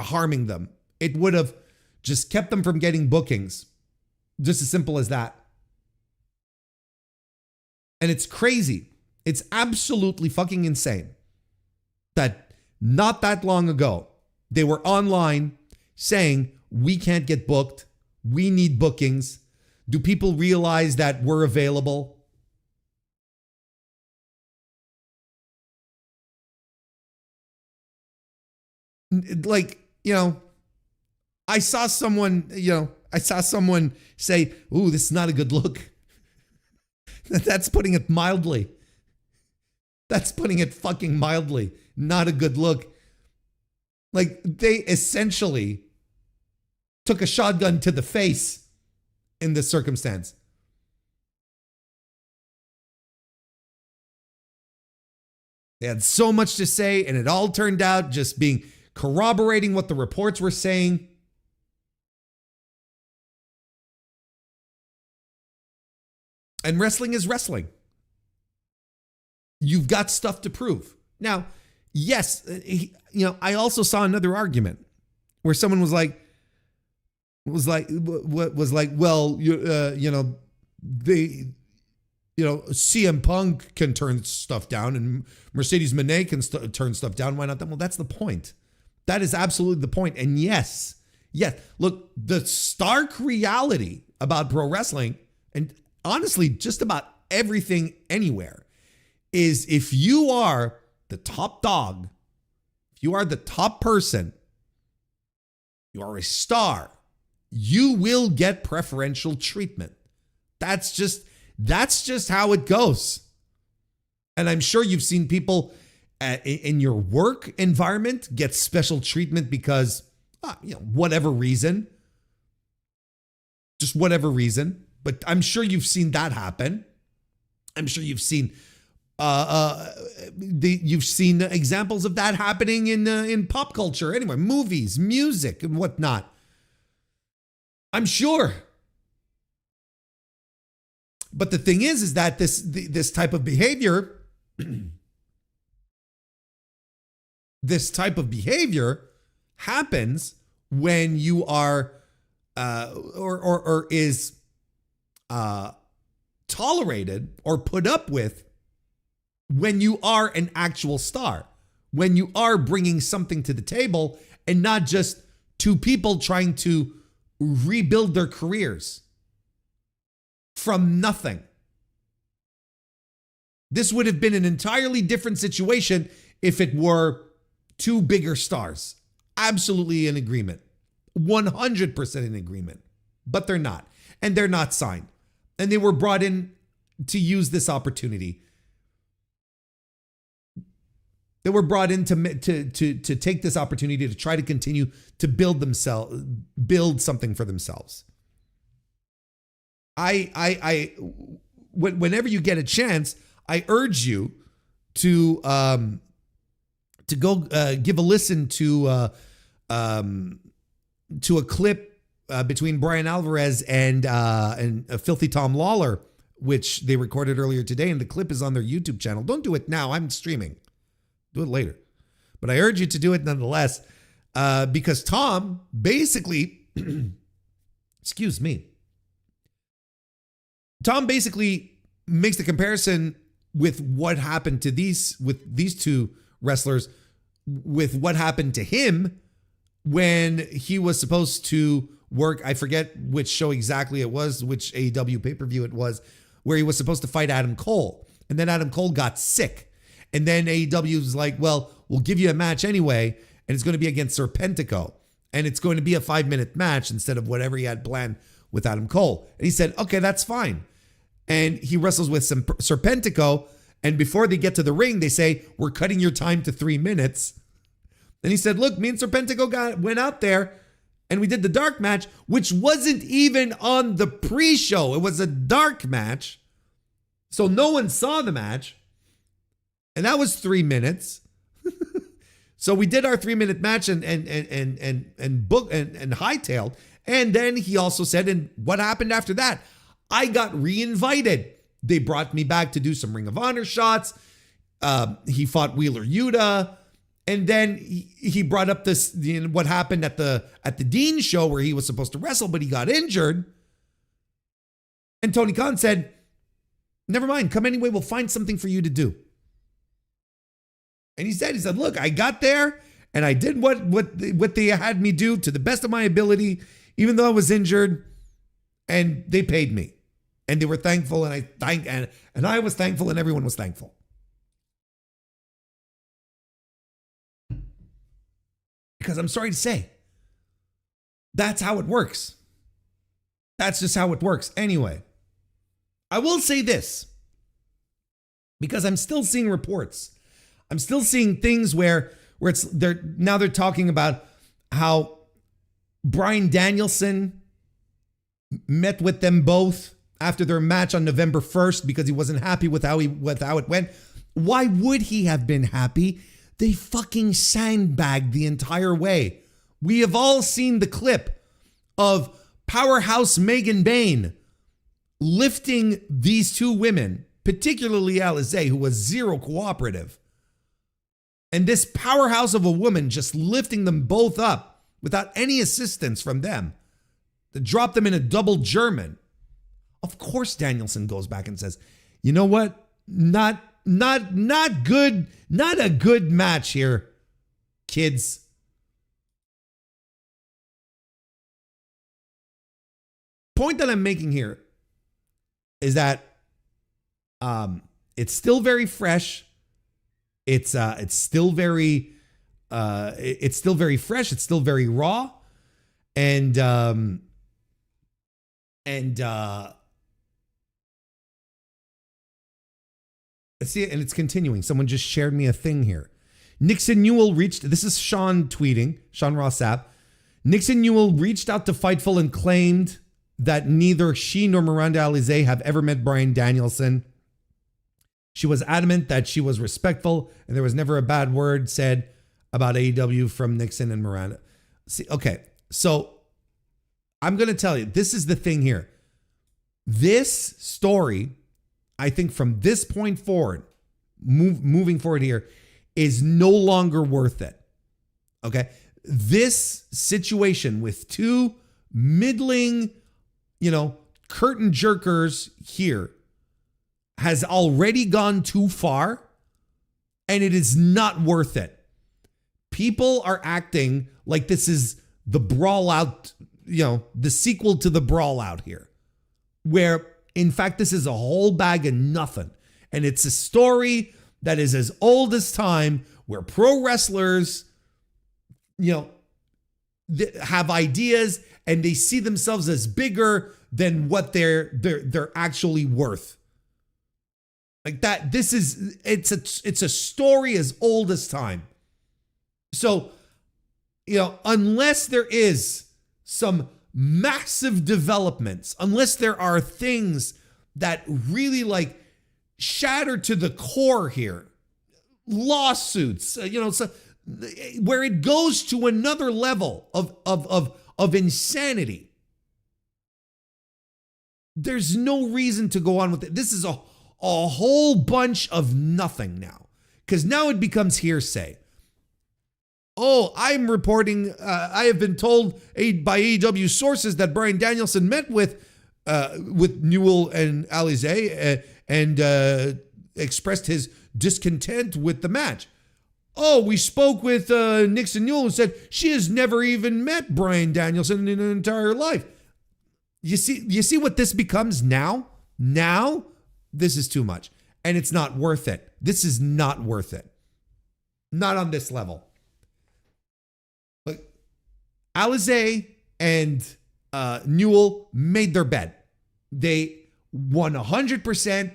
harming them. It would have just kept them from getting bookings. Just as simple as that. And it's crazy. It's absolutely fucking insane that not that long ago, they were online saying, we can't get booked. We need bookings. Do people realize that we're available? Like, I saw someone say, ooh, this is not a good look. That's putting it mildly. That's putting it fucking mildly. Not a good look. Like, they essentially took a shotgun to the face in this circumstance. They had so much to say, and it all turned out just being corroborating what the reports were saying. And wrestling is wrestling. You've got stuff to prove. Now, yes, I also saw another argument where someone was like, well, CM Punk can turn stuff down and Mercedes Moné can turn stuff down. Why not them? Well, that's the point. That is absolutely the point. And yes, look, the stark reality about pro wrestling, and honestly, just about everything anywhere, is if you are the top dog, if you are the top person, you are a star, you will get preferential treatment. That's just how it goes. And I'm sure you've seen people in your work environment get special treatment because, whatever reason, just whatever reason. But I'm sure you've seen that happen. I'm sure you've seen you've seen examples of that happening in pop culture, anyway, movies, music, and whatnot. I'm sure. But the thing is that this type of behavior, this type of behavior happens when you are or is tolerated or put up with when you are an actual star, when you are bringing something to the table and not just two people trying to rebuild their careers from nothing. This would have been an entirely different situation if it were two bigger stars. Absolutely in agreement. 100% in agreement. But they're not. And they're not signed. And they were brought in to use this opportunity. They were brought in to take this opportunity to try to continue to build something for themselves. Whenever you get a chance, I urge you to go give a listen to a clip between Brian Alvarez and Filthy Tom Lawler, which they recorded earlier today, and the clip is on their YouTube channel. Don't do it now. I'm streaming. Do it later. But I urge you to do it nonetheless, because Tom basically, excuse me, Tom basically makes the comparison with what happened to these two wrestlers with what happened to him when he was supposed to work. I forget which show exactly it was, which AEW pay-per-view it was, where he was supposed to fight Adam Cole. And then Adam Cole got sick. And then AEW was like, well, we'll give you a match anyway. And it's going to be against Serpentico. And it's going to be a 5-minute match instead of whatever he had planned with Adam Cole. And he said, okay, that's fine. And he wrestles with some Serpentico. And before they get to the ring, they say, we're cutting your time to 3 minutes. And he said, look, me and Serpentico went out there and we did the dark match, which wasn't even on the pre-show. It was a dark match. So no one saw the match. And that was 3 minutes. So we did our 3-minute match and hightailed. And then he also said, and what happened after that? I got re-invited. They brought me back to do some Ring of Honor shots. He fought Wheeler Yuta. And then he brought up this, what happened at the Dean show where he was supposed to wrestle, but he got injured. And Tony Khan said, never mind, come anyway, we'll find something for you to do. And he said, look, I got there and I did what they had me do to the best of my ability, even though I was injured, and they paid me. And they were thankful, and I was thankful, and everyone was thankful. Because I'm sorry to say, that's how it works. That's just how it works. Anyway, I will say this, because I'm still seeing reports. I'm still seeing things where they're talking about how Bryan Danielson met with them both after their match on November 1st because he wasn't happy with how it went. Why would he have been happy? They fucking sandbagged the entire way. We have all seen the clip of powerhouse Megan Bayne lifting these two women, particularly Alizé, who was zero cooperative. And this powerhouse of a woman just lifting them both up without any assistance from them to drop them in a double German. Of course, Danielson goes back and says, you know what? Not good. Not a good match here, kids. Point that I'm making here is that it's still very fresh. It's still very fresh. It's still very raw, and See it, and it's continuing. Someone just shared me a thing here. Nixon Newell reached, this is Sean tweeting, Sean Rossap. Nixon Newell reached out to Fightful and claimed that neither she nor Miranda Alizé have ever met Bryan Danielson. She was adamant that she was respectful and there was never a bad word said about AEW from Nixon and Miranda. See, okay, so I'm going to tell you, this is the thing here. This story, I think from this point forward, moving forward here, is no longer worth it. Okay? This situation with two middling, curtain jerkers here has already gone too far, and it is not worth it. People are acting like this is the Brawl Out, the sequel to the Brawl Out here, where in fact this is a whole bag of nothing. And it's a story that is as old as time, where pro wrestlers, have ideas and they see themselves as bigger than what they're actually worth. Like that, it's a story as old as time. So, unless there is some massive developments, unless there are things that really shatter to the core here, lawsuits, where it goes to another level of insanity, there's no reason to go on with it. This is a whole bunch of nothing now, because now it becomes hearsay. Oh, I'm reporting, I have been told by AEW sources that Bryan Danielson met with Newell and Alizé and expressed his discontent with the match. Oh, we spoke with Nixon Newell and said she has never even met Bryan Danielson in her entire life. You see what this becomes now? Now, this is too much. And it's not worth it. This is not worth it. Not on this level. Look, Alizé and Newell made their bed. They 100%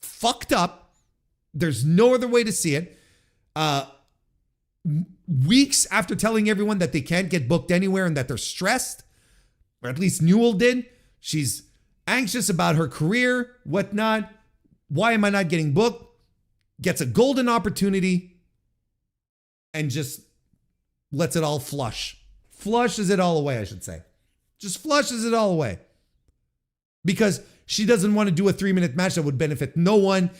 fucked up. There's no other way to see it. Weeks after telling everyone that they can't get booked anywhere and that they're stressed, or at least Newell did, she's anxious about her career, whatnot. Why am I not getting booked? Gets a golden opportunity and just lets it all flush. Flushes it all away, I should say. Just flushes it all away. Because she doesn't want to do a 3-minute match that would benefit no one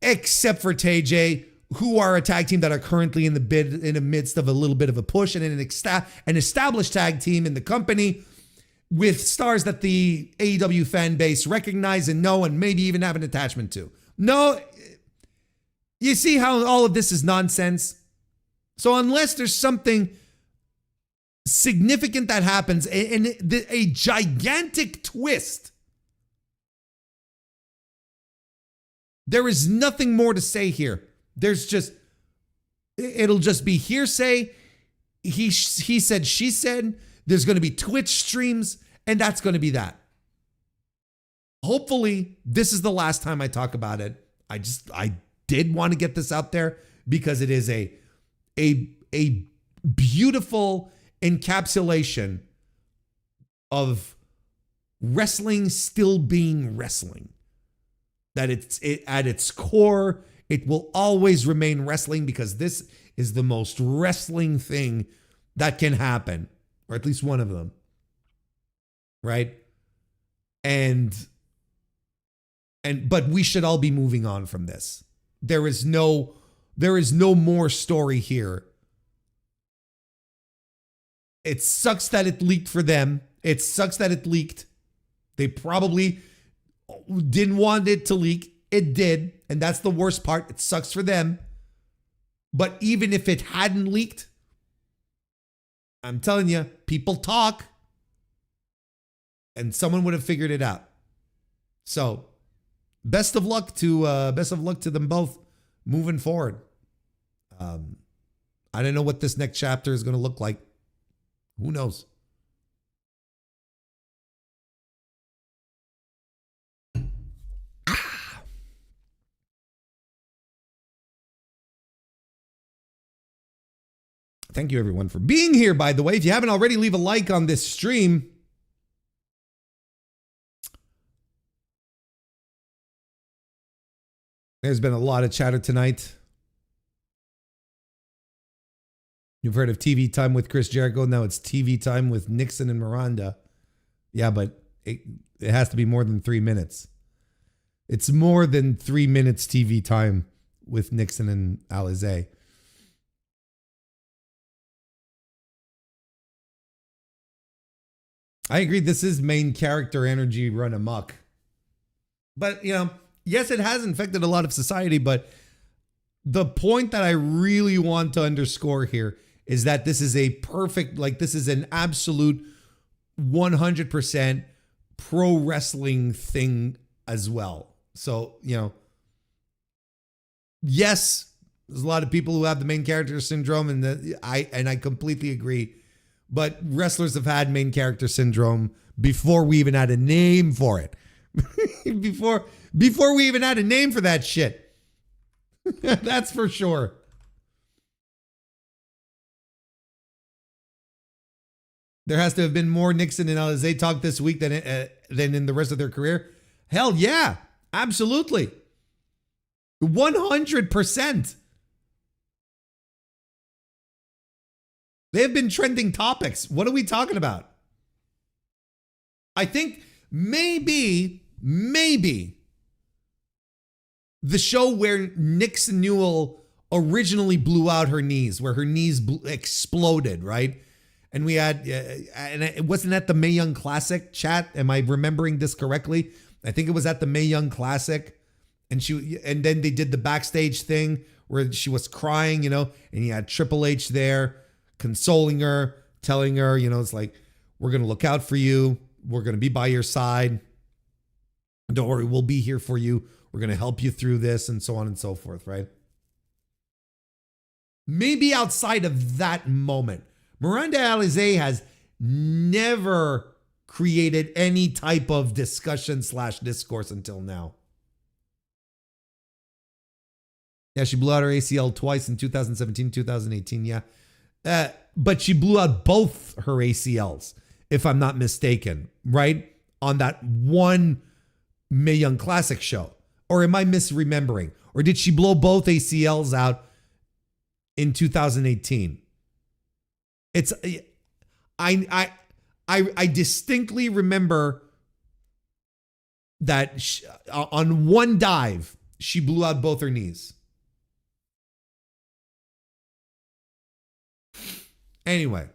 except for TJ, who are a tag team that are currently in the midst of a little bit of a push, and an established tag team in the company with stars that the AEW fan base recognize and know and maybe even have an attachment to. No, you see how all of this is nonsense? So unless there's something significant that happens, a gigantic twist, there is nothing more to say here. It'll just be hearsay. He said, she said. There's going to be Twitch streams, and that's going to be that. Hopefully, this is the last time I talk about it. I did want to get this out there because it is a beautiful encapsulation of wrestling still being wrestling. That at its core, it will always remain wrestling, because this is the most wrestling thing that can happen, or at least one of them. Right? But we should all be moving on from this. There is no more story here. It sucks that it leaked for them. It sucks that it leaked. They probably didn't want it to leak. It did. And that's the worst part. It sucks for them. But even if it hadn't leaked, I'm telling you, people talk. And someone would have figured it out. So, best of luck to them both moving forward. I don't know what this next chapter is going to look like. Who knows? Thank you everyone for being here, by the way. If you haven't already, leave a like on this stream. There's been a lot of chatter tonight. You've heard of TV time with Chris Jericho. Now it's TV time with Nixon and Miranda. Yeah, but it has to be more than 3 minutes. It's more than 3 minutes TV time with Nixon and Alizé. I agree. This is main character energy run amok. But, you know, yes, it has infected a lot of society, but the point that I really want to underscore here is that this is a perfect, like, this is an absolute 100% pro wrestling thing as well. So, you know, yes, there's a lot of people who have the main character syndrome, and I completely agree. But wrestlers have had main character syndrome before we even had a name for it. before we even had a name for that shit. That's for sure. There has to have been more Nixon and Alizé talk this week than in the rest of their career. Hell yeah, absolutely. 100%. They have been trending topics. What are we talking about? I think maybe the show where Nixon Newell originally blew out her knees, where her knees exploded, right? And we had, and it wasn't at the Mae Young Classic, chat. Am I remembering this correctly? I think it was at the Mae Young Classic. And then they did the backstage thing where she was crying, you know, and you had Triple H there consoling her, telling her, you know, it's like, we're going to look out for you. We're going to be by your side. Don't worry, we'll be here for you. We're going to help you through this, and so on and so forth, right? Maybe outside of that moment, Miranda Alizé has never created any type of discussion / discourse until now. Yeah, she blew out her ACL twice in 2017, 2018, yeah. But she blew out both her ACLs, if I'm not mistaken, right? On that one Mae Young Classic show. Or am I misremembering? Or did she blow both ACLs out in 2018? It's I distinctly remember that on one dive, she blew out both her knees. Anyway,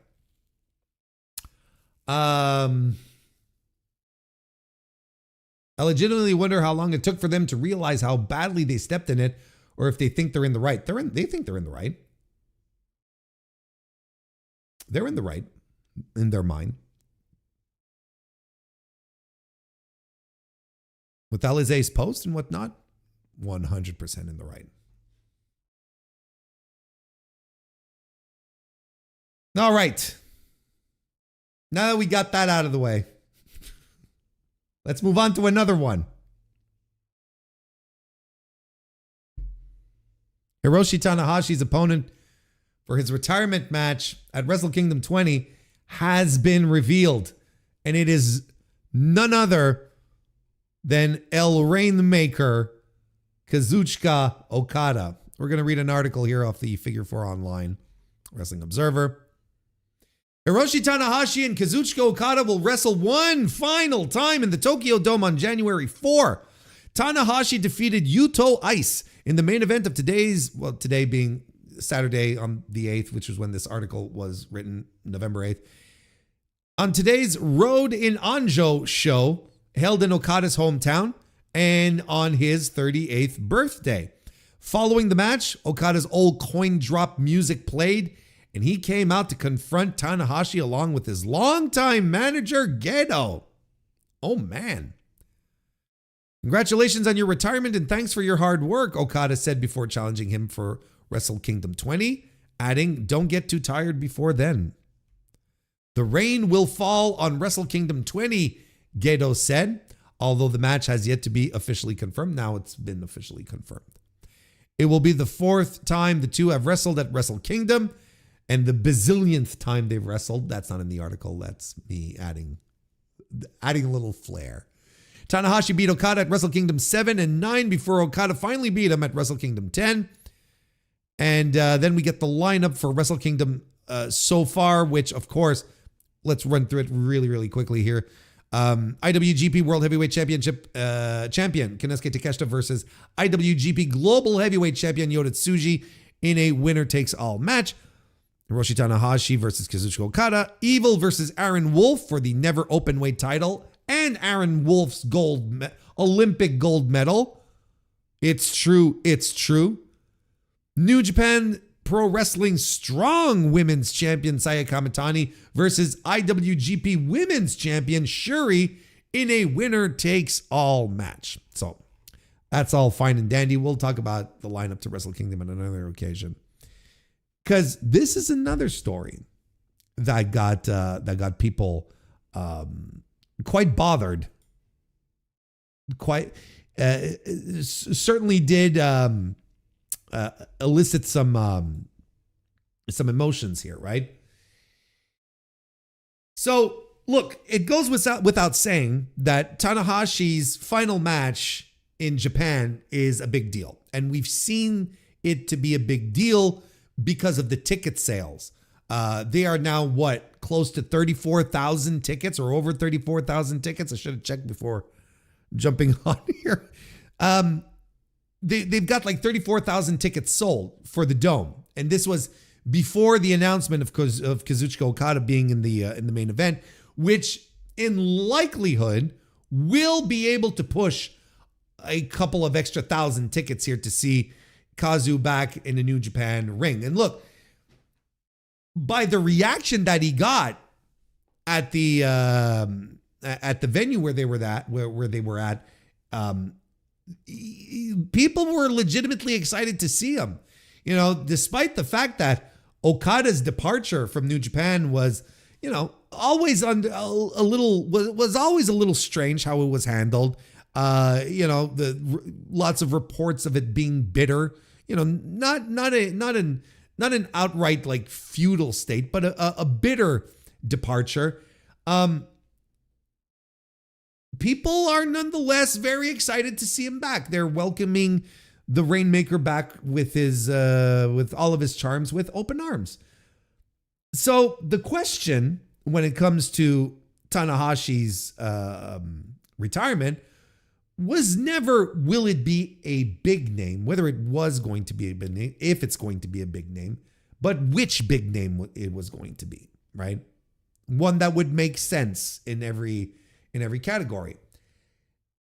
I legitimately wonder how long it took for them to realize how badly they stepped in it, or if they think they're in the right. They think they're in the right. They're in the right in their mind. With Alizé's post and whatnot, 100% in the right. All right. Now that we got that out of the way, let's move on to another one. Hiroshi Tanahashi's opponent for his retirement match at Wrestle Kingdom 20 has been revealed. And it is none other than El Rainmaker, Kazuchika Okada. We're going to read an article here off the Figure 4 Online Wrestling Observer. Hiroshi Tanahashi and Kazuchika Okada will wrestle one final time in the Tokyo Dome on January 4. Tanahashi defeated Yuto Ice in the main event of today being Saturday on the 8th, which was when this article was written, November 8th. On today's Road in Anjo show, held in Okada's hometown, and on his 38th birthday. Following the match, Okada's old coin drop music played, and he came out to confront Tanahashi along with his longtime manager, Gedo. Oh, man. Congratulations on your retirement and thanks for your hard work, Okada said before challenging him for Wrestle Kingdom 20, adding, don't get too tired before then. The rain will fall on Wrestle Kingdom 20, Gedo said, although the match has yet to be officially confirmed. Now it's been officially confirmed. It will be the fourth time the two have wrestled at Wrestle Kingdom, and the bazillionth time they've wrestled. That's not in the article. That's me adding a little flair. Tanahashi beat Okada at Wrestle Kingdom 7 and 9 before Okada finally beat him at Wrestle Kingdom 10. And then we get the lineup for Wrestle Kingdom so far, which, of course, let's run through it really, really quickly here. IWGP World Heavyweight Championship champion Konosuke Takeshita versus IWGP Global Heavyweight Champion Yota Tsuji in a winner-takes-all match. Hiroshi Tanahashi versus Kazuchika Okada. Evil versus Aaron Wolf for the never openweight title and Aaron Wolf's Olympic gold medal. It's true. It's true. New Japan Pro Wrestling Strong Women's Champion Saya Kamitani versus IWGP Women's Champion Shuri in a winner-takes-all match. So that's all fine and dandy. We'll talk about the lineup to Wrestle Kingdom on another occasion, because this is another story that got people quite bothered. Certainly did elicit some emotions here, right? So look, it goes without saying that Tanahashi's final match in Japan is a big deal, and we've seen it to be a big deal because of the ticket sales. They are now close to 34,000 tickets, or over 34,000 tickets. I should have checked before jumping on here. They've got like 34,000 tickets sold for the Dome, and this was before the announcement of Kazuchika Okada being in the main event, which in likelihood will be able to push a couple of extra thousand tickets here to see Kazu back in a New Japan ring. And look, by the reaction that he got at the venue where they were at, people were legitimately excited to see him. You know, despite the fact that Okada's departure from New Japan was, you know, always was always a little strange how it was handled. You know, lots of reports of it being bitter. You know, not an outright like feudal state, but a bitter departure. People are nonetheless very excited to see him back. They're welcoming the Rainmaker back with with all of his charms with open arms. So the question when it comes to Tanahashi's retirement was never, will it be a big name, whether it was going to be a big name, if it's going to be a big name, but which big name it was going to be, right? One that would make sense in every category.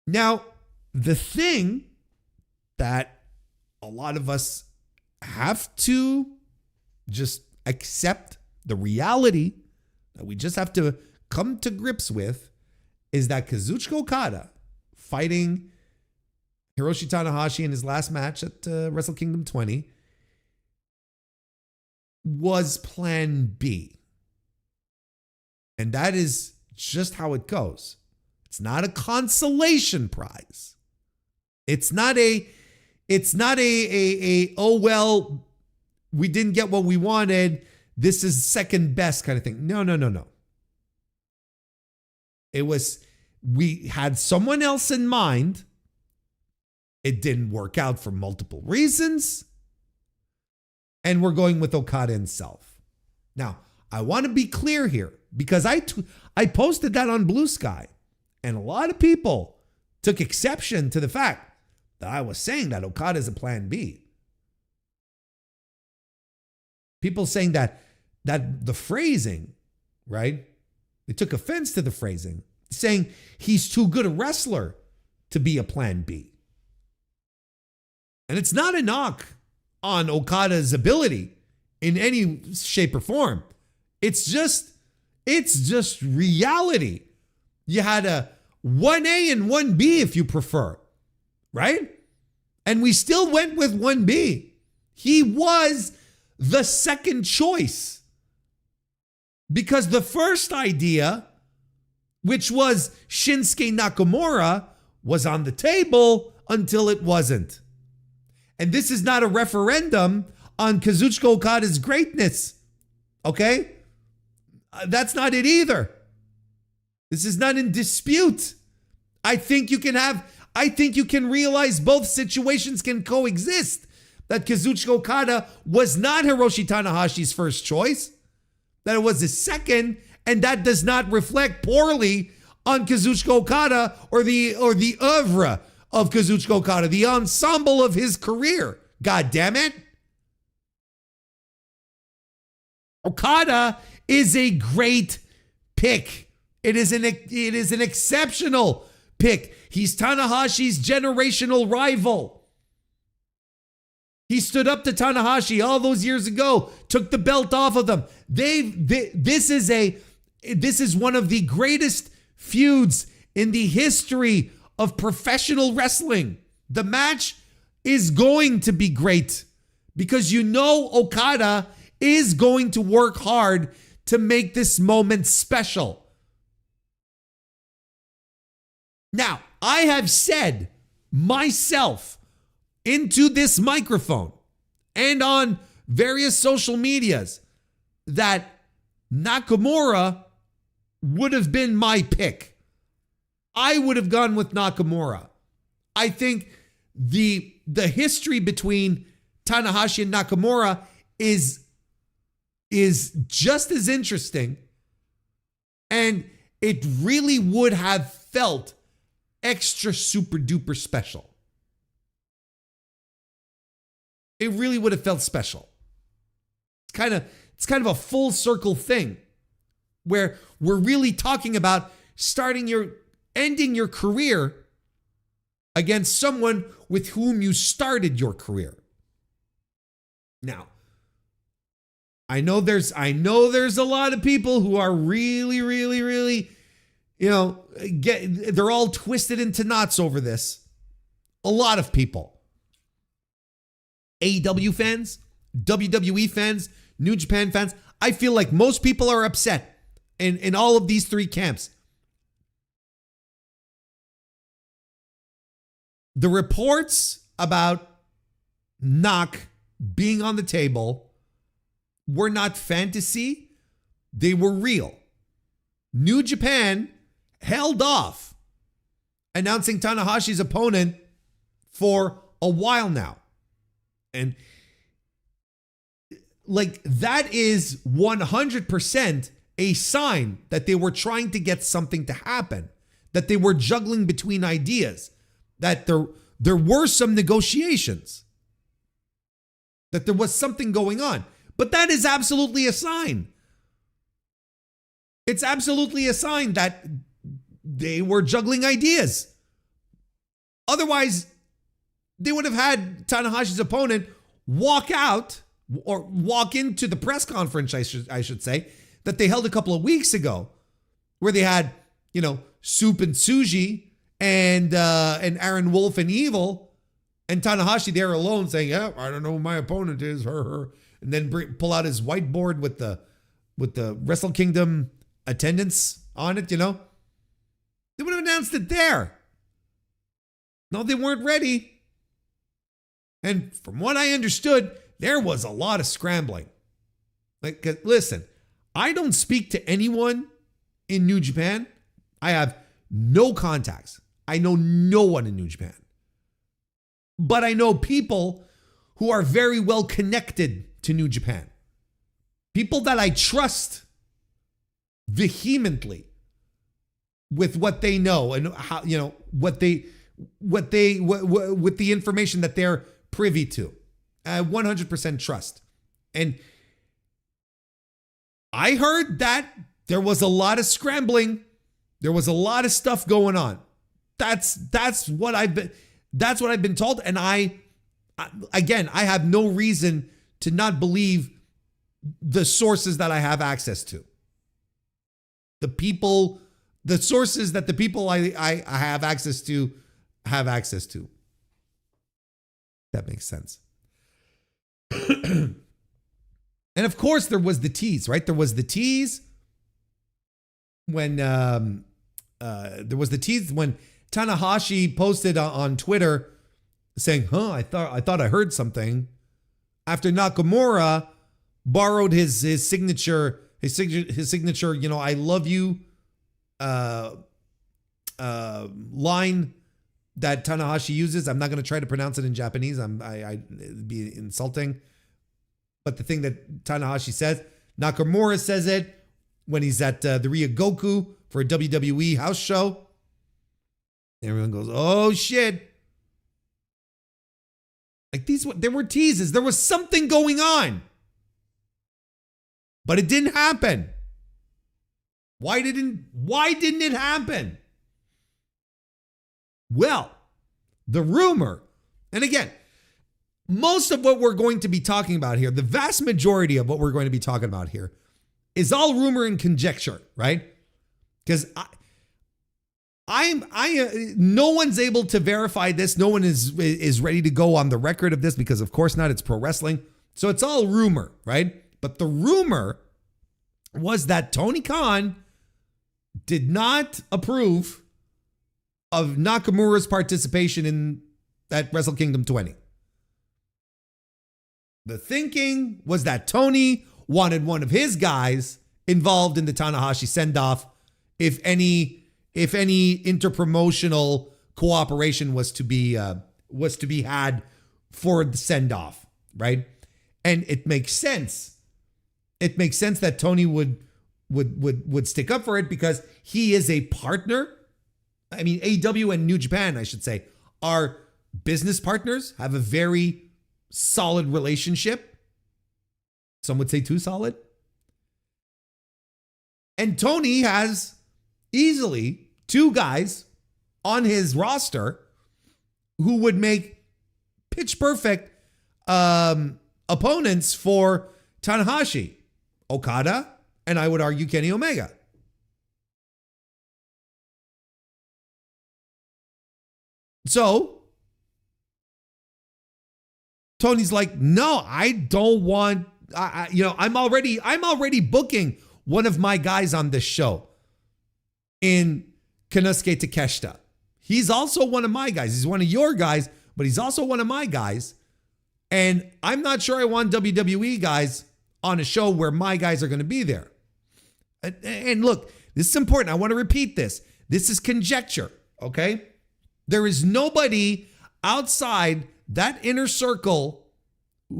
Now, the thing that a lot of us have to just accept, the reality that we just have to come to grips with, is that Kazuchika Okada fighting Hiroshi Tanahashi in his last match at Wrestle Kingdom 20 was plan B. And that is just how it goes. It's not a consolation prize. It's not a oh well, we didn't get what we wanted, this is second best kind of thing. No. It was, we had someone else in mind. It didn't work out for multiple reasons. And we're going with Okada himself. Now, I want to be clear here, because I posted that on Blue Sky, and a lot of people took exception to the fact that I was saying that Okada is a plan B. People saying that the phrasing, right? They took offense to the phrasing, saying he's too good a wrestler to be a plan B. And it's not a knock on Okada's ability in any shape or form. It's just reality. You had a 1A and 1B if you prefer, right? And we still went with 1B. He was the second choice, because the first idea, which was Shinsuke Nakamura, was on the table until it wasn't. And this is not a referendum on Kazuchika Okada's greatness. Okay? That's not it either. This is not in dispute. I think you can realize both situations can coexist. That Kazuchika Okada was not Hiroshi Tanahashi's first choice, that it was his second, and that does not reflect poorly on Kazuchika Okada or the oeuvre of Kazuchika Okada, the ensemble of his career. God damn it. Okada is a great pick. It is an exceptional pick. He's Tanahashi's generational rival. He stood up to Tanahashi all those years ago, took the belt off of them. This is one of the greatest feuds in the history of professional wrestling. The match is going to be great because you know Okada is going to work hard to make this moment special. Now, I have said myself into this microphone and on various social medias that Nakamura would have been my pick. I would have gone with Nakamura. I think the history between Tanahashi and Nakamura is just as interesting, and it really would have felt extra super duper special. It really would have felt special. It's kind of a full circle thing where we're really talking about ending your career against someone with whom you started your career. Now, I know there's a lot of people who are really, they're all twisted into knots over this. A lot of people. AEW fans, WWE fans, New Japan fans. I feel like most people are upset in all of these three camps. The reports about Nak being on the table were not fantasy. They were real. New Japan held off announcing Tanahashi's opponent for a while now. And like that is 100% a sign that they were trying to get something to happen, that they were juggling between ideas, that there were some negotiations, that there was something going on. But that is absolutely a sign. It's absolutely a sign that they were juggling ideas. Otherwise, they would have had Tanahashi's opponent walk out or walk into the press conference, I should say, that they held a couple of weeks ago, where they had, Soup and Tsuji and Aaron Wolf and Evil, and Tanahashi there alone saying, "Yeah, I don't know who my opponent is, her," and then pull out his whiteboard with the Wrestle Kingdom attendance on it. They would have announced it there. No, they weren't ready. And from what I understood, there was a lot of scrambling. Listen, I don't speak to anyone in New Japan. I have no contacts. I know no one in New Japan. But I know people who are very well connected to New Japan. People that I trust vehemently with what they know and how, with the information that they're privy to. 100% trust. And I heard that there was a lot of scrambling. There was a lot of stuff going on. That's what I've been told. And I have no reason to not believe the sources that I have access to. The sources that the people I have access to have access to. That makes sense. And of course, there was the tease, right? There was the tease when Tanahashi posted on Twitter saying, I thought I heard something after Nakamura borrowed his signature, I love you line that Tanahashi uses. I'm not going to try to pronounce it in Japanese. It'd be insulting. But the thing that Tanahashi says, Nakamura says it when he's at the Ryogoku for a WWE house show. Everyone goes, oh shit. Like there were teases. There was something going on. But it didn't happen. Why didn't it happen? Well, the rumor, and again, most of what we're going to be talking about here, the vast majority of what we're going to be talking about here is all rumor and conjecture, right? Because no one's able to verify this. No one is ready to go on the record of this because of course not, it's pro wrestling. So it's all rumor, right? But the rumor was that Tony Khan did not approve of Nakamura's participation in that Wrestle Kingdom 20. The thinking was that Tony wanted one of his guys involved in the Tanahashi send-off if any interpromotional cooperation was to be had for the send-off, right? And it makes sense. It makes sense that Tony would stick up for it because he is a partner. I mean, AEW and New Japan, I should say, are business partners, have a very solid relationship. Some would say too solid. And Tony has easily two guys on his roster who would make pitch perfect opponents for Tanahashi, Okada, and I would argue Kenny Omega. So Tony's like, no, I don't want, I'm already booking one of my guys on this show in Konosuke Takeshita. He's also one of my guys. He's one of your guys, but he's also one of my guys. And I'm not sure I want WWE guys on a show where my guys are going to be there. And look, this is important. I want to repeat this. This is conjecture, okay? There is nobody outside that inner circle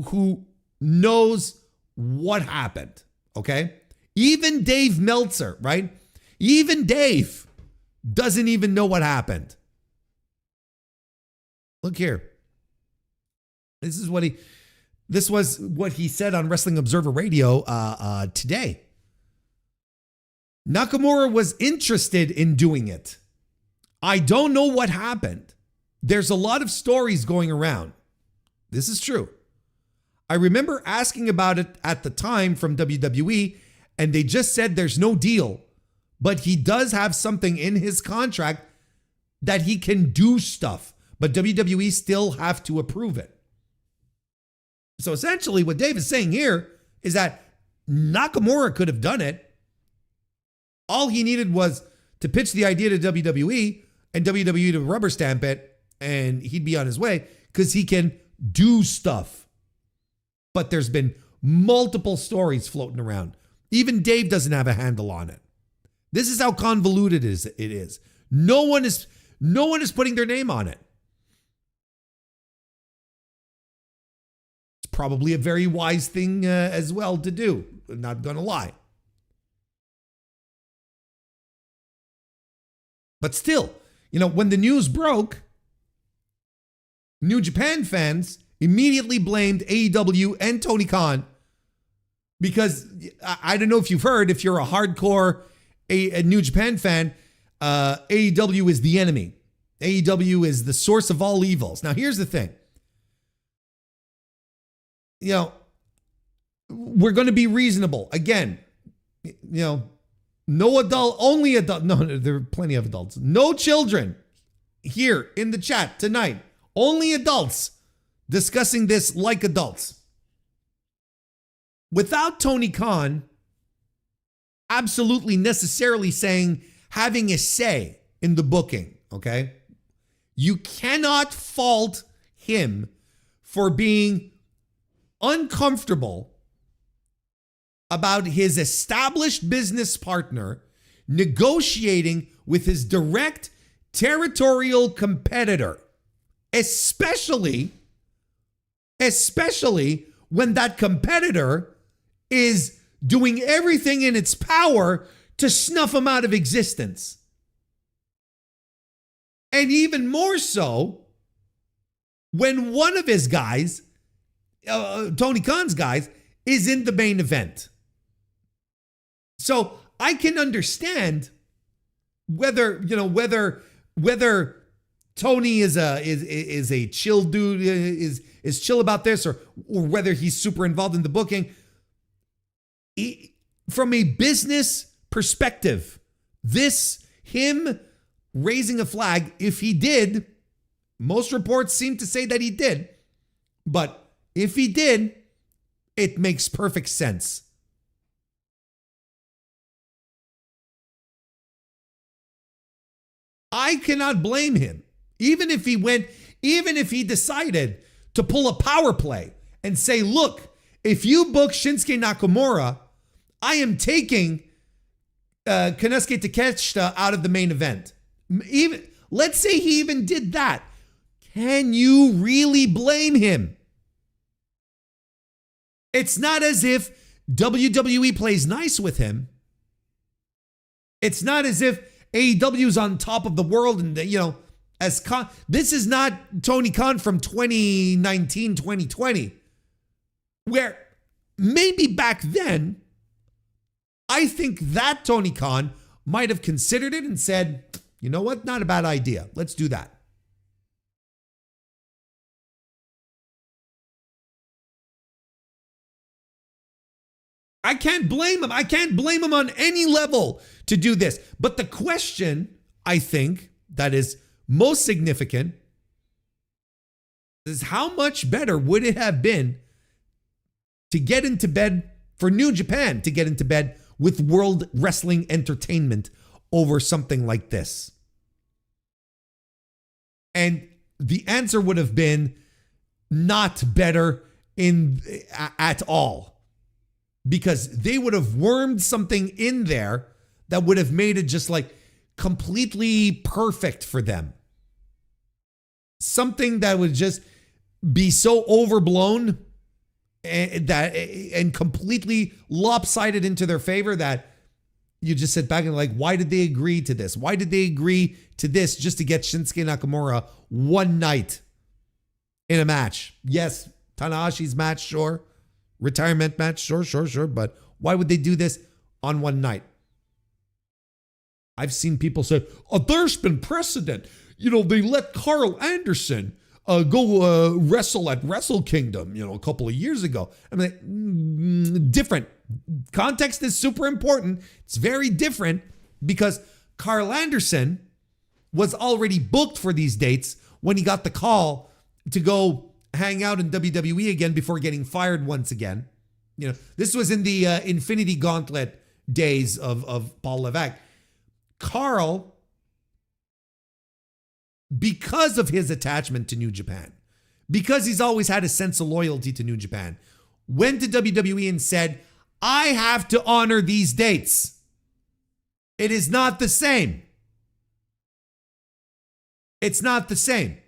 who knows what happened, okay? Even Dave Meltzer, right? Even Dave doesn't even know what happened. Look here. This was what he said on Wrestling Observer Radio today. Nakamura was interested in doing it. I don't know what happened. There's a lot of stories going around. This is true. I remember asking about it at the time from WWE, and they just said there's no deal, but he does have something in his contract that he can do stuff, but WWE still have to approve it. So essentially what Dave is saying here is that Nakamura could have done it. All he needed was to pitch the idea to WWE and WWE to rubber stamp it, and he'd be on his way because he can do stuff. But there's been multiple stories floating around. Even Dave doesn't have a handle on it. This is how convoluted it is. No one is putting their name on it. It's probably a very wise thing as well to do. I'm not going to lie. But still, when the news broke, New Japan fans immediately blamed AEW and Tony Khan because I don't know if you've heard, if you're a hardcore a New Japan fan, AEW is the enemy. AEW is the source of all evils. Now, here's the thing. We're going to be reasonable. Again, no adult, only adult. No, there are plenty of adults. No children here in the chat tonight. Only adults discussing this like adults. Without Tony Khan absolutely necessarily having a say in the booking, okay? You cannot fault him for being uncomfortable about his established business partner negotiating with his direct territorial competitor, especially when that competitor is doing everything in its power to snuff him out of existence. And even more so when one of his guys, Tony Khan's guys, is in the main event. So I can understand whether Tony is a chill dude, is chill about this, or whether he's super involved in the booking. From a business perspective, him raising a flag, if he did, most reports seem to say that he did, but if he did, it makes perfect sense. I cannot blame him. Even if he decided to pull a power play and say, look, if you book Shinsuke Nakamura, I am taking Konosuke Takeshita out of the main event. Let's say he even did that. Can you really blame him? It's not as if WWE plays nice with him. It's not as if AEW is on top of the world and, this is not Tony Khan from 2019, 2020, where maybe back then, I think that Tony Khan might have considered it and said, you know what, not a bad idea. Let's do that. I can't blame him. I can't blame him on any level to do this. But the question, I think, that is most significant is how much better would it have been to get into bed for New Japan, to get into bed with World Wrestling Entertainment over something like this? And the answer would have been not better at all. Because they would have wormed something in there that would have made it just like completely perfect for them. Something that would just be so overblown and completely lopsided into their favor that you just sit back and like, why did they agree to this? Why did they agree to this just to get Shinsuke Nakamura one night in a match? Yes, Tanahashi's match, sure. Retirement match, sure. But why would they do this on one night? I've seen people say, there's been precedent. They let Carl Anderson go wrestle at Wrestle Kingdom, a couple of years ago. I'm like, different. Context is super important. It's very different because Carl Anderson was already booked for these dates when he got the call to go hang out in WWE again before getting fired once again. This was in the Infinity Gauntlet days of Paul Levesque. Carl, because of his attachment to New Japan, because he's always had a sense of loyalty to New Japan, went to WWE and said, I have to honor these dates. It is not the same. It's not the same.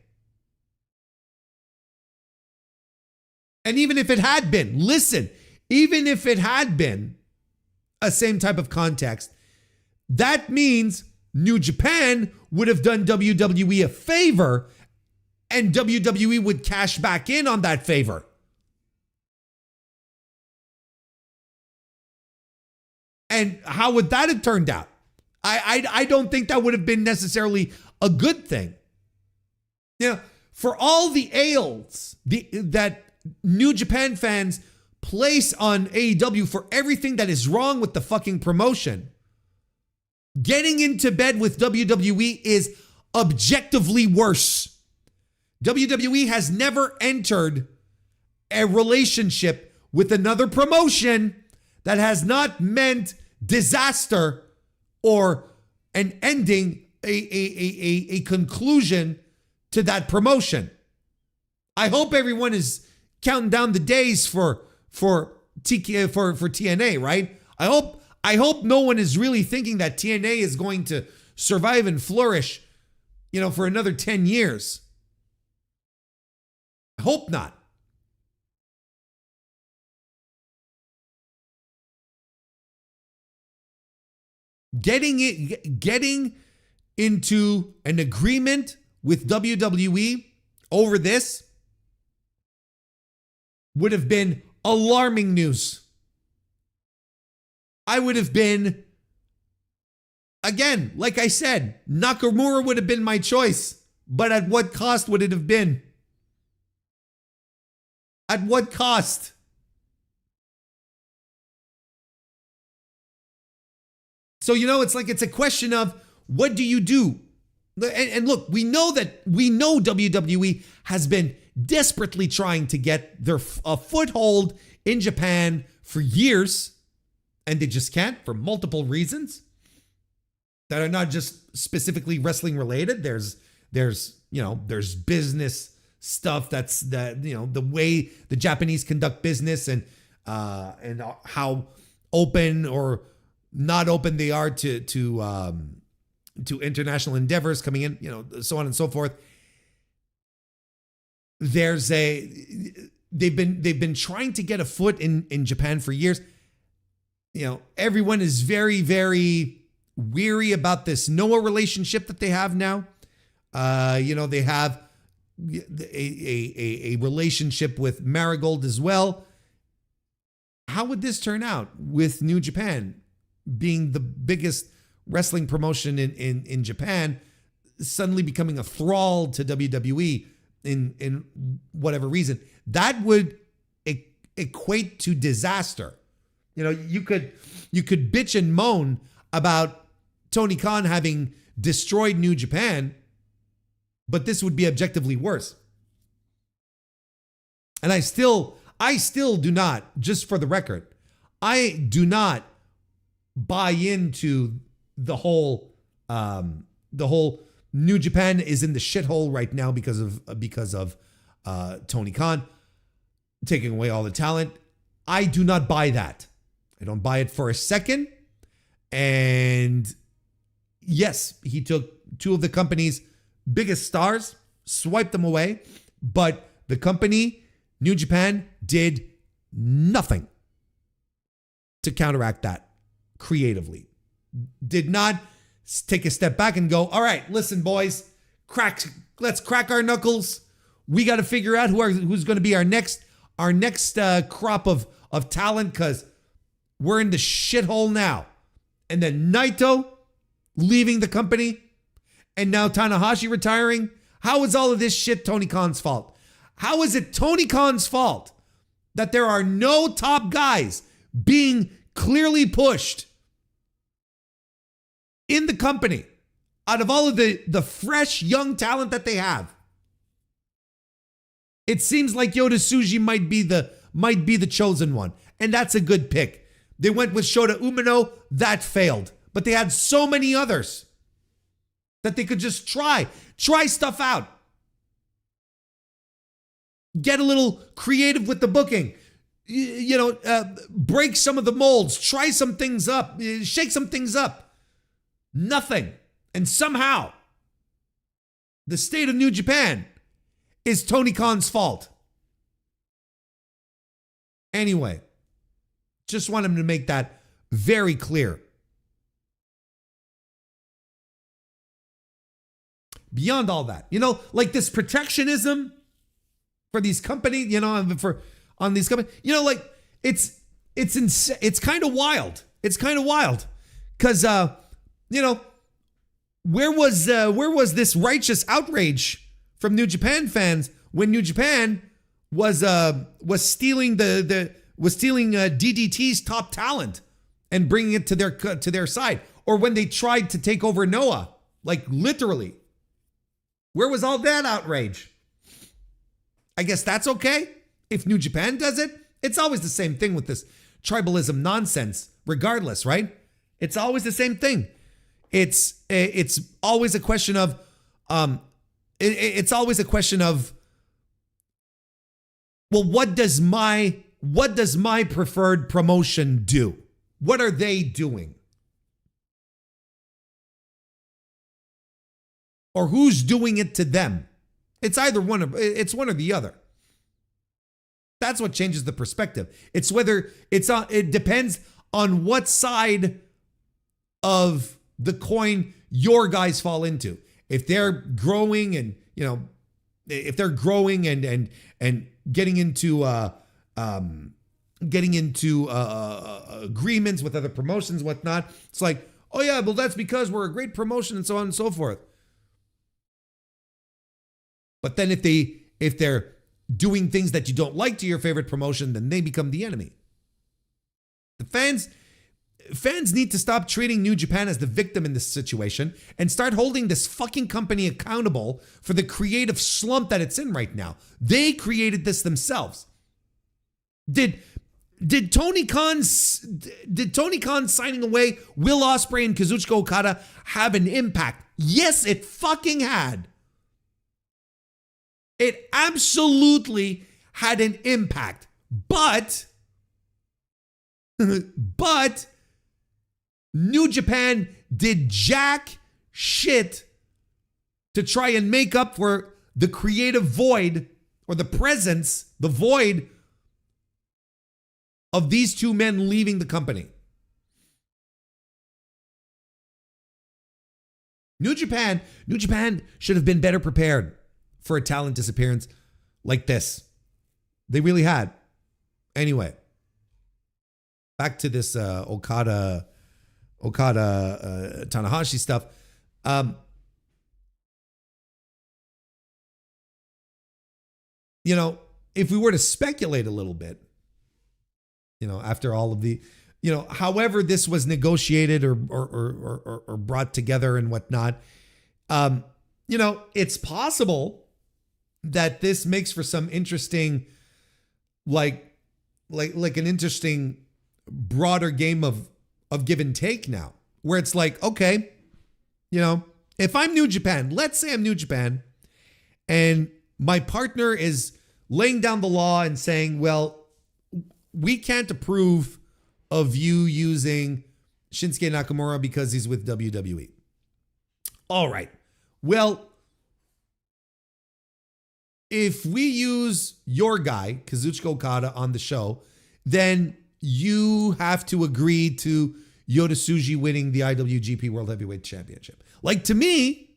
And even if it had been, even if it had been a same type of context, that means New Japan would have done WWE a favor and WWE would cash back in on that favor. And how would that have turned out? I don't think that would have been necessarily a good thing. For all the ails that New Japan fans place on AEW for everything that is wrong with the fucking promotion, getting into bed with WWE is objectively worse. WWE has never entered a relationship with another promotion that has not meant disaster or an ending, a conclusion to that promotion. I hope everyone is counting down the days for for TNA, right? I hope no one is really thinking that TNA is going to survive and flourish, for another 10 years. I hope not. Getting into an agreement with WWE over this would have been alarming news. I would have been, again, like I said, Nakamura would have been my choice, but at what cost would it have been? At what cost? So, it's a question of what do you do? And look, we know WWE has been desperately trying to get a foothold in Japan for years, and they just can't for multiple reasons that are not just specifically wrestling related. There's business stuff the way the Japanese conduct business and how open or not open they are to international endeavors coming in, so on and so forth. They've been trying to get a foot in Japan for years. Everyone is very, very weary about this Noah relationship that they have now. They have a relationship with Marigold as well. How would this turn out with New Japan being the biggest wrestling promotion in Japan, suddenly becoming a thrall to WWE in whatever reason? That would equate to disaster. You could bitch and moan about Tony Khan having destroyed New Japan, but this would be objectively worse. And I still do not, just for the record, I do not buy into the whole New Japan is in the shithole right now because of Tony Khan taking away all the talent. I do not buy that. I don't buy it for a second. And yes, he took two of the company's biggest stars, swiped them away, but the company, New Japan, did nothing to counteract that creatively. Did not take a step back and go, all right, listen, boys, let's crack our knuckles. We got to figure out who's going to be our next crop of talent, because we're in the shithole now. And then Naito leaving the company, and now Tanahashi retiring. How is all of this shit Tony Khan's fault? How is it Tony Khan's fault that there are no top guys being clearly pushed in the company out of all of the fresh young talent that they have? It seems like Yota Tsuji might be the chosen one, and that's a good pick. They went with Shota Umino, that failed, but they had so many others that they could just try stuff out. Get a little creative with the booking. Break some of the molds, try some things up, shake some things up. Nothing. And somehow, the state of New Japan is Tony Khan's fault. Anyway, just want him to make that very clear. Beyond all that, like this protectionism for these companies, on these companies, it's kind of wild. It's kind of wild because, where was this righteous outrage from New Japan fans when New Japan was stealing DDT's top talent and bringing it to their side, or when they tried to take over Noah, like literally? Where was all that outrage? I guess that's okay if New Japan does it. It's always the same thing with this tribalism nonsense, regardless, right? It's always the same thing. It's always a question of well, what does my what does my preferred promotion do? What are they doing? Or who's doing it to them? It's either one or the other. That's what changes the perspective. It's whether it depends on what side of the coin your guys fall into. If they're growing and, if they're growing and getting into agreements with other promotions, whatnot, it's like, oh yeah, well that's because we're a great promotion and so on and so forth. But then if they're doing things that you don't like to your favorite promotion, then they become the enemy. The fans need to stop treating New Japan as the victim in this situation and start holding this fucking company accountable for the creative slump that it's in right now. They created this themselves. Did Tony Khan signing away Will Ospreay and Kazuchika Okada have an impact? Yes, it fucking had. It absolutely had an impact. But New Japan did jack shit to try and make up for the creative void or the presence, the void of these two men leaving the company. New Japan should have been better prepared for a talent disappearance like this. They really had. Anyway, back to this Okada Tanahashi stuff. If we were to speculate a little bit, after all of the, however this was negotiated or brought together and whatnot, it's possible that this makes for some interesting, like an interesting broader game of give and take now, where it's like, okay, if I'm New Japan, let's say I'm New Japan, and my partner is laying down the law and saying, well, we can't approve of you using Shinsuke Nakamura because he's with WWE. All right. Well, if we use your guy, Kazuchika Okada, on the show, then you have to agree to Yota Tsuji winning the IWGP World Heavyweight Championship. Like, to me,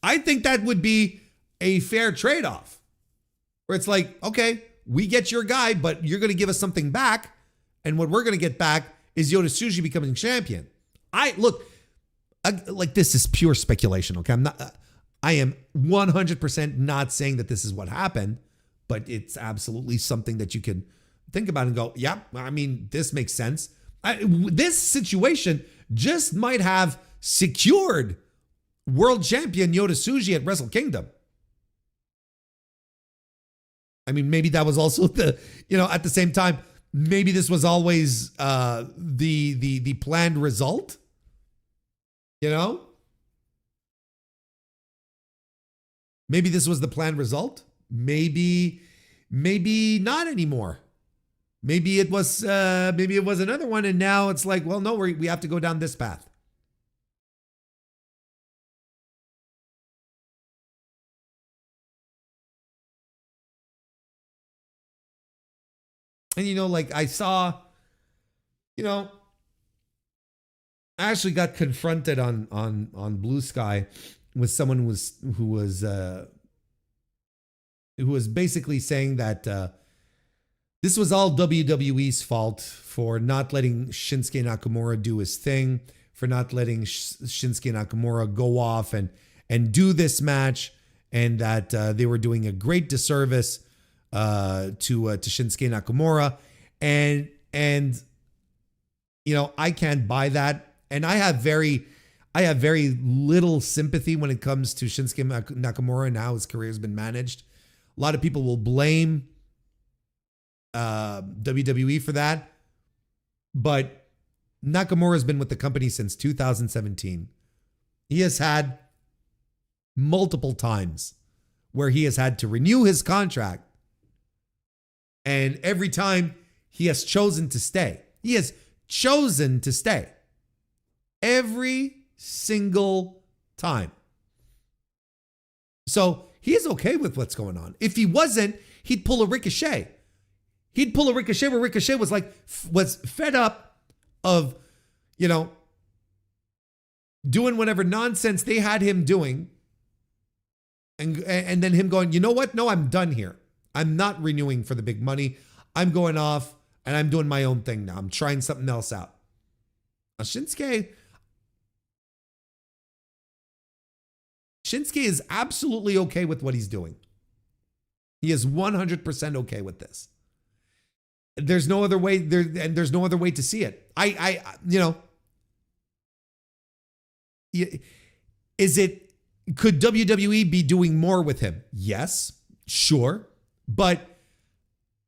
I think that would be a fair trade-off. Where it's like, okay, we get your guy, but you're going to give us something back. And what we're going to get back is Yota Tsuji becoming champion. This is pure speculation, okay? I am 100% not saying that this is what happened, but it's absolutely something that you can think about and go, yeah, I mean, this makes sense. This situation just might have secured world champion Yota Tsuji at Wrestle Kingdom. I mean, maybe that was also at the same time, maybe this was always the planned result, Maybe this was the planned result. Maybe not anymore. Maybe it was another one, and now it's like, well, no, we have to go down this path. And I saw, I actually got confronted on Blue Sky with someone who was basically saying that this was all WWE's fault for not letting Shinsuke Nakamura do his thing, for not letting Shinsuke Nakamura go off and do this match, and that they were doing a great disservice to Shinsuke Nakamura, and I can't buy that, and I have very little sympathy when it comes to Shinsuke Nakamura and how his career has been managed. A lot of people will blame WWE for that, but Nakamura has been with the company since 2017. He has had multiple times where he has had to renew his contract, and every time he has chosen to stay. He has chosen to stay. Every single time. So he is okay with what's going on. If he wasn't, he'd pull a Ricochet. He'd pull a Ricochet where Ricochet was fed up of, doing whatever nonsense they had him doing. And then him going, you know what? No, I'm done here. I'm not renewing for the big money. I'm going off and I'm doing my own thing now. I'm trying something else out. Now, Shinsuke is absolutely okay with what he's doing. He is 100% okay with this. There's no other way and there's no other way to see it. Could WWE be doing more with him? Yes, sure. But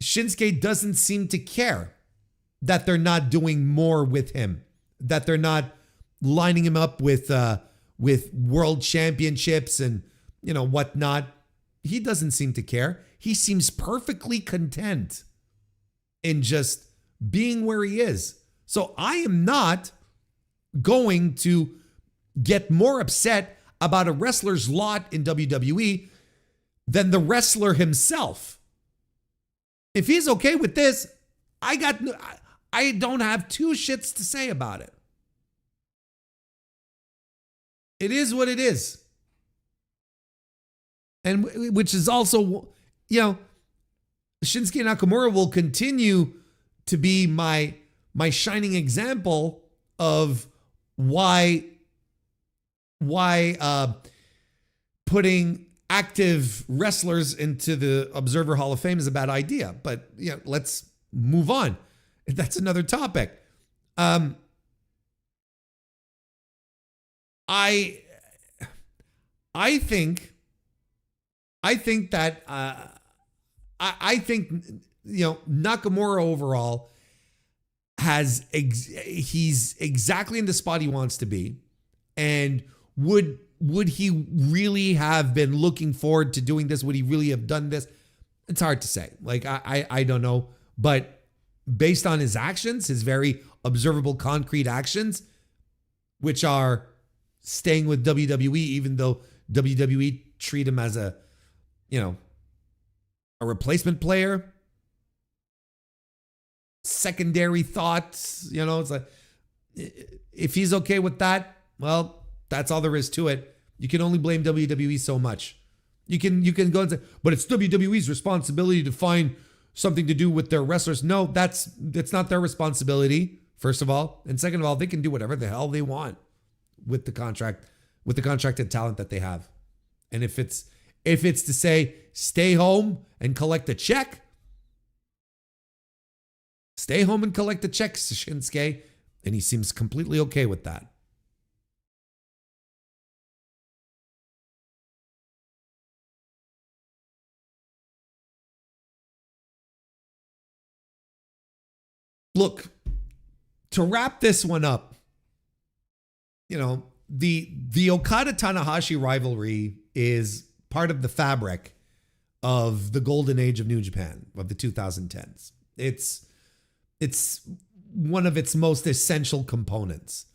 Shinsuke doesn't seem to care that they're not doing more with him, that they're not lining him up with world championships and, whatnot. He doesn't seem to care. He seems perfectly content in just being where he is. So I am not going to get more upset about a wrestler's lot in WWE than the wrestler himself. If he's okay with this, I don't have two shits to say about it. It is what it is. And which is also, Shinsuke Nakamura will continue to be my shining example of why putting active wrestlers into the Observer Hall of Fame is a bad idea. But let's move on. That's another topic. I think Nakamura overall he's exactly in the spot he wants to be. And would he really have been looking forward to doing this? Would he really have done this? It's hard to say. I don't know. But based on his actions, his very observable, concrete actions, which are staying with WWE, even though WWE treat him as a replacement player, secondary thoughts, it's like, if he's okay with that, well, that's all there is to it. You can only blame WWE so much. You can go and say, but it's WWE's responsibility to find something to do with their wrestlers. No, it's not their responsibility, first of all. And second of all, they can do whatever the hell they want with the contracted talent that they have. And if it's to say, stay home and collect a check, stay home and collect a check, Shinsuke. And he seems completely okay with that. Look, to wrap this one up, the Okada-Tanahashi rivalry is part of the fabric of the golden age of New Japan, of the 2010s. It's one of its most essential components.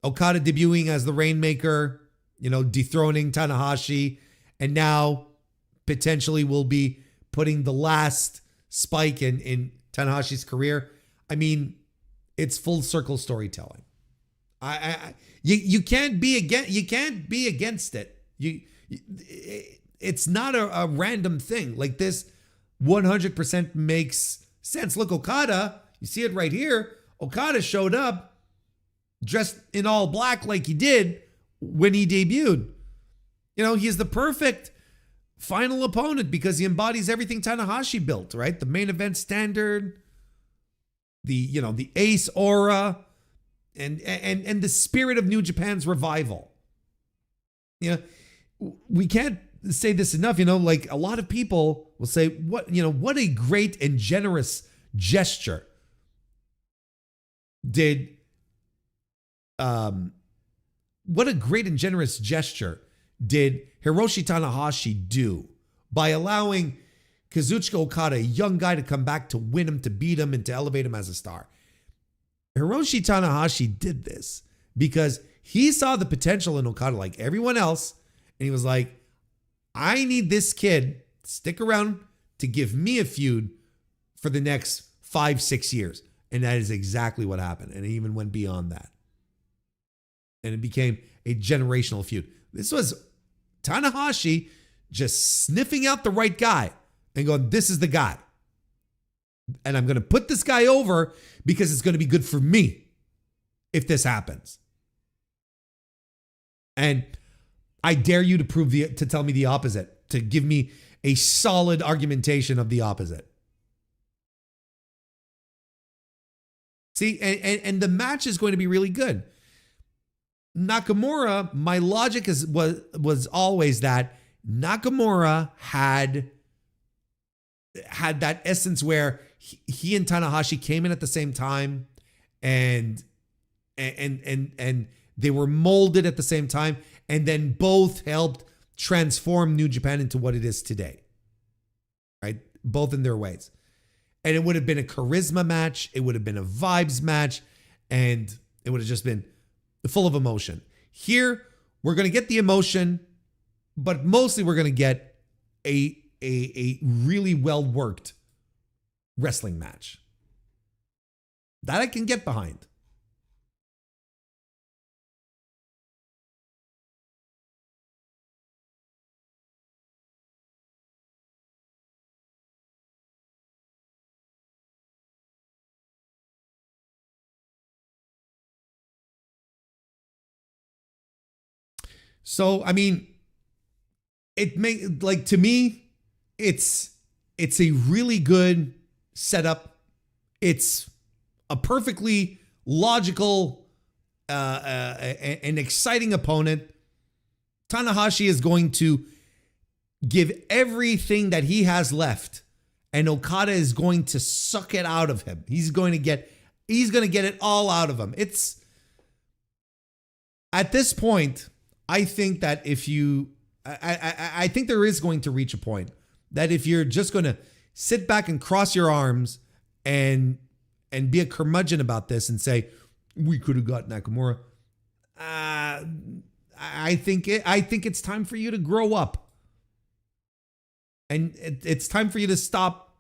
Okada debuting as the Rainmaker, dethroning Tanahashi, and now potentially will be putting the last spike in Tanahashi's career. I mean, it's full circle storytelling. You can't be against it. It's not a random thing. Like, this 100% makes sense. Look, Okada, you see it right here. Okada showed up dressed in all black like he did when he debuted. He's the perfect final opponent because he embodies everything Tanahashi built, right? The main event standard, the ace aura, and the spirit of New Japan's revival. We can't say this enough, like a lot of people will say, what a great and generous gesture did Hiroshi Tanahashi do by allowing Kazuchika Okada, a young guy, to come back to win him, to beat him, and to elevate him as a star. Hiroshi Tanahashi did this because he saw the potential in Okada like everyone else. And he was like, I need this kid to stick around to give me a feud for the next 5-6 years. And that is exactly what happened. And it even went beyond that. And it became a generational feud. This was Tanahashi just sniffing out the right guy and going, this is the guy. And I'm going to put this guy over because it's going to be good for me if this happens. And I dare you to tell me the opposite, to give me a solid argumentation of the opposite. See, and the match is going to be really good. Nakamura, my logic was always that Nakamura had that essence where he and Tanahashi came in at the same time, and they were molded at the same time, and then both helped transform New Japan into what it is today. Right? Both in their ways. And it would have been a charisma match, it would have been a vibes match, and it would have just been full of emotion. Here, we're going to get the emotion, but mostly we're going to get a really well-worked wrestling match. That I can get behind. So, I mean, to me, it's a really good setup. It's a perfectly logical, an exciting opponent. Tanahashi is going to give everything that he has left, and Okada is going to suck it out of him. He's going to get it all out of him. It's at this point, I think that if you, I think there is going to reach a point that if you're just going to sit back and cross your arms and be a curmudgeon about this and say, we could have got Nakamura, I think it's time for you to grow up. And it's time for you to stop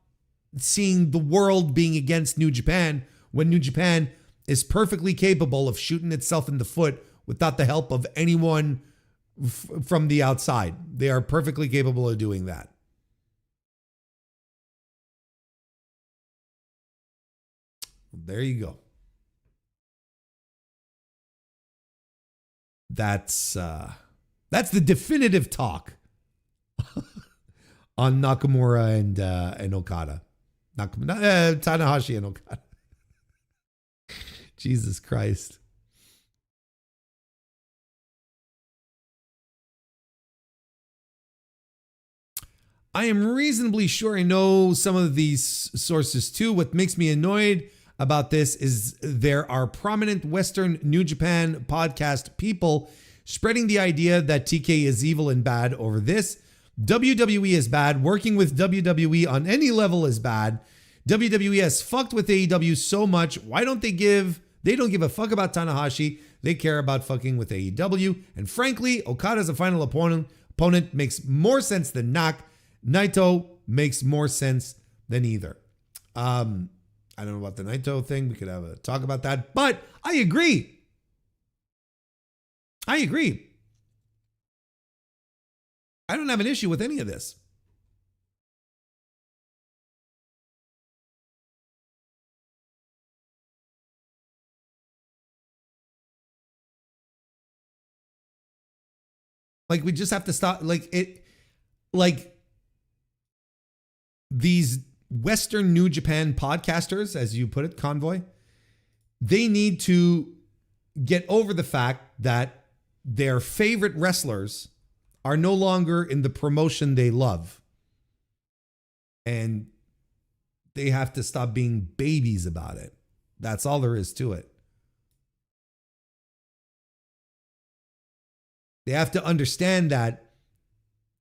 seeing the world being against New Japan when New Japan is perfectly capable of shooting itself in the foot without the help of anyone from the outside. They are perfectly capable of doing that. There you go. That's the definitive talk on Nakamura and Okada. Tanahashi and Okada. Jesus Christ. I am reasonably sure I know some of these sources too. What makes me annoyed about this is there are prominent Western New Japan podcast people spreading the idea that TK is evil and bad over this. WWE is bad. Working with WWE on any level is bad. WWE has fucked with AEW so much. Why don't they don't give a fuck about Tanahashi. They care about fucking with AEW. And frankly, Okada as a final opponent makes more sense than Naito makes more sense than either. I don't know about the Naito thing. We could have a talk about that, but I agree. I don't have an issue with any of this. Like, we just have to stop. These Western New Japan podcasters, as you put it, Convoy, they need to get over the fact that their favorite wrestlers are no longer in the promotion they love. And they have to stop being babies about it. That's all there is to it. They have to understand that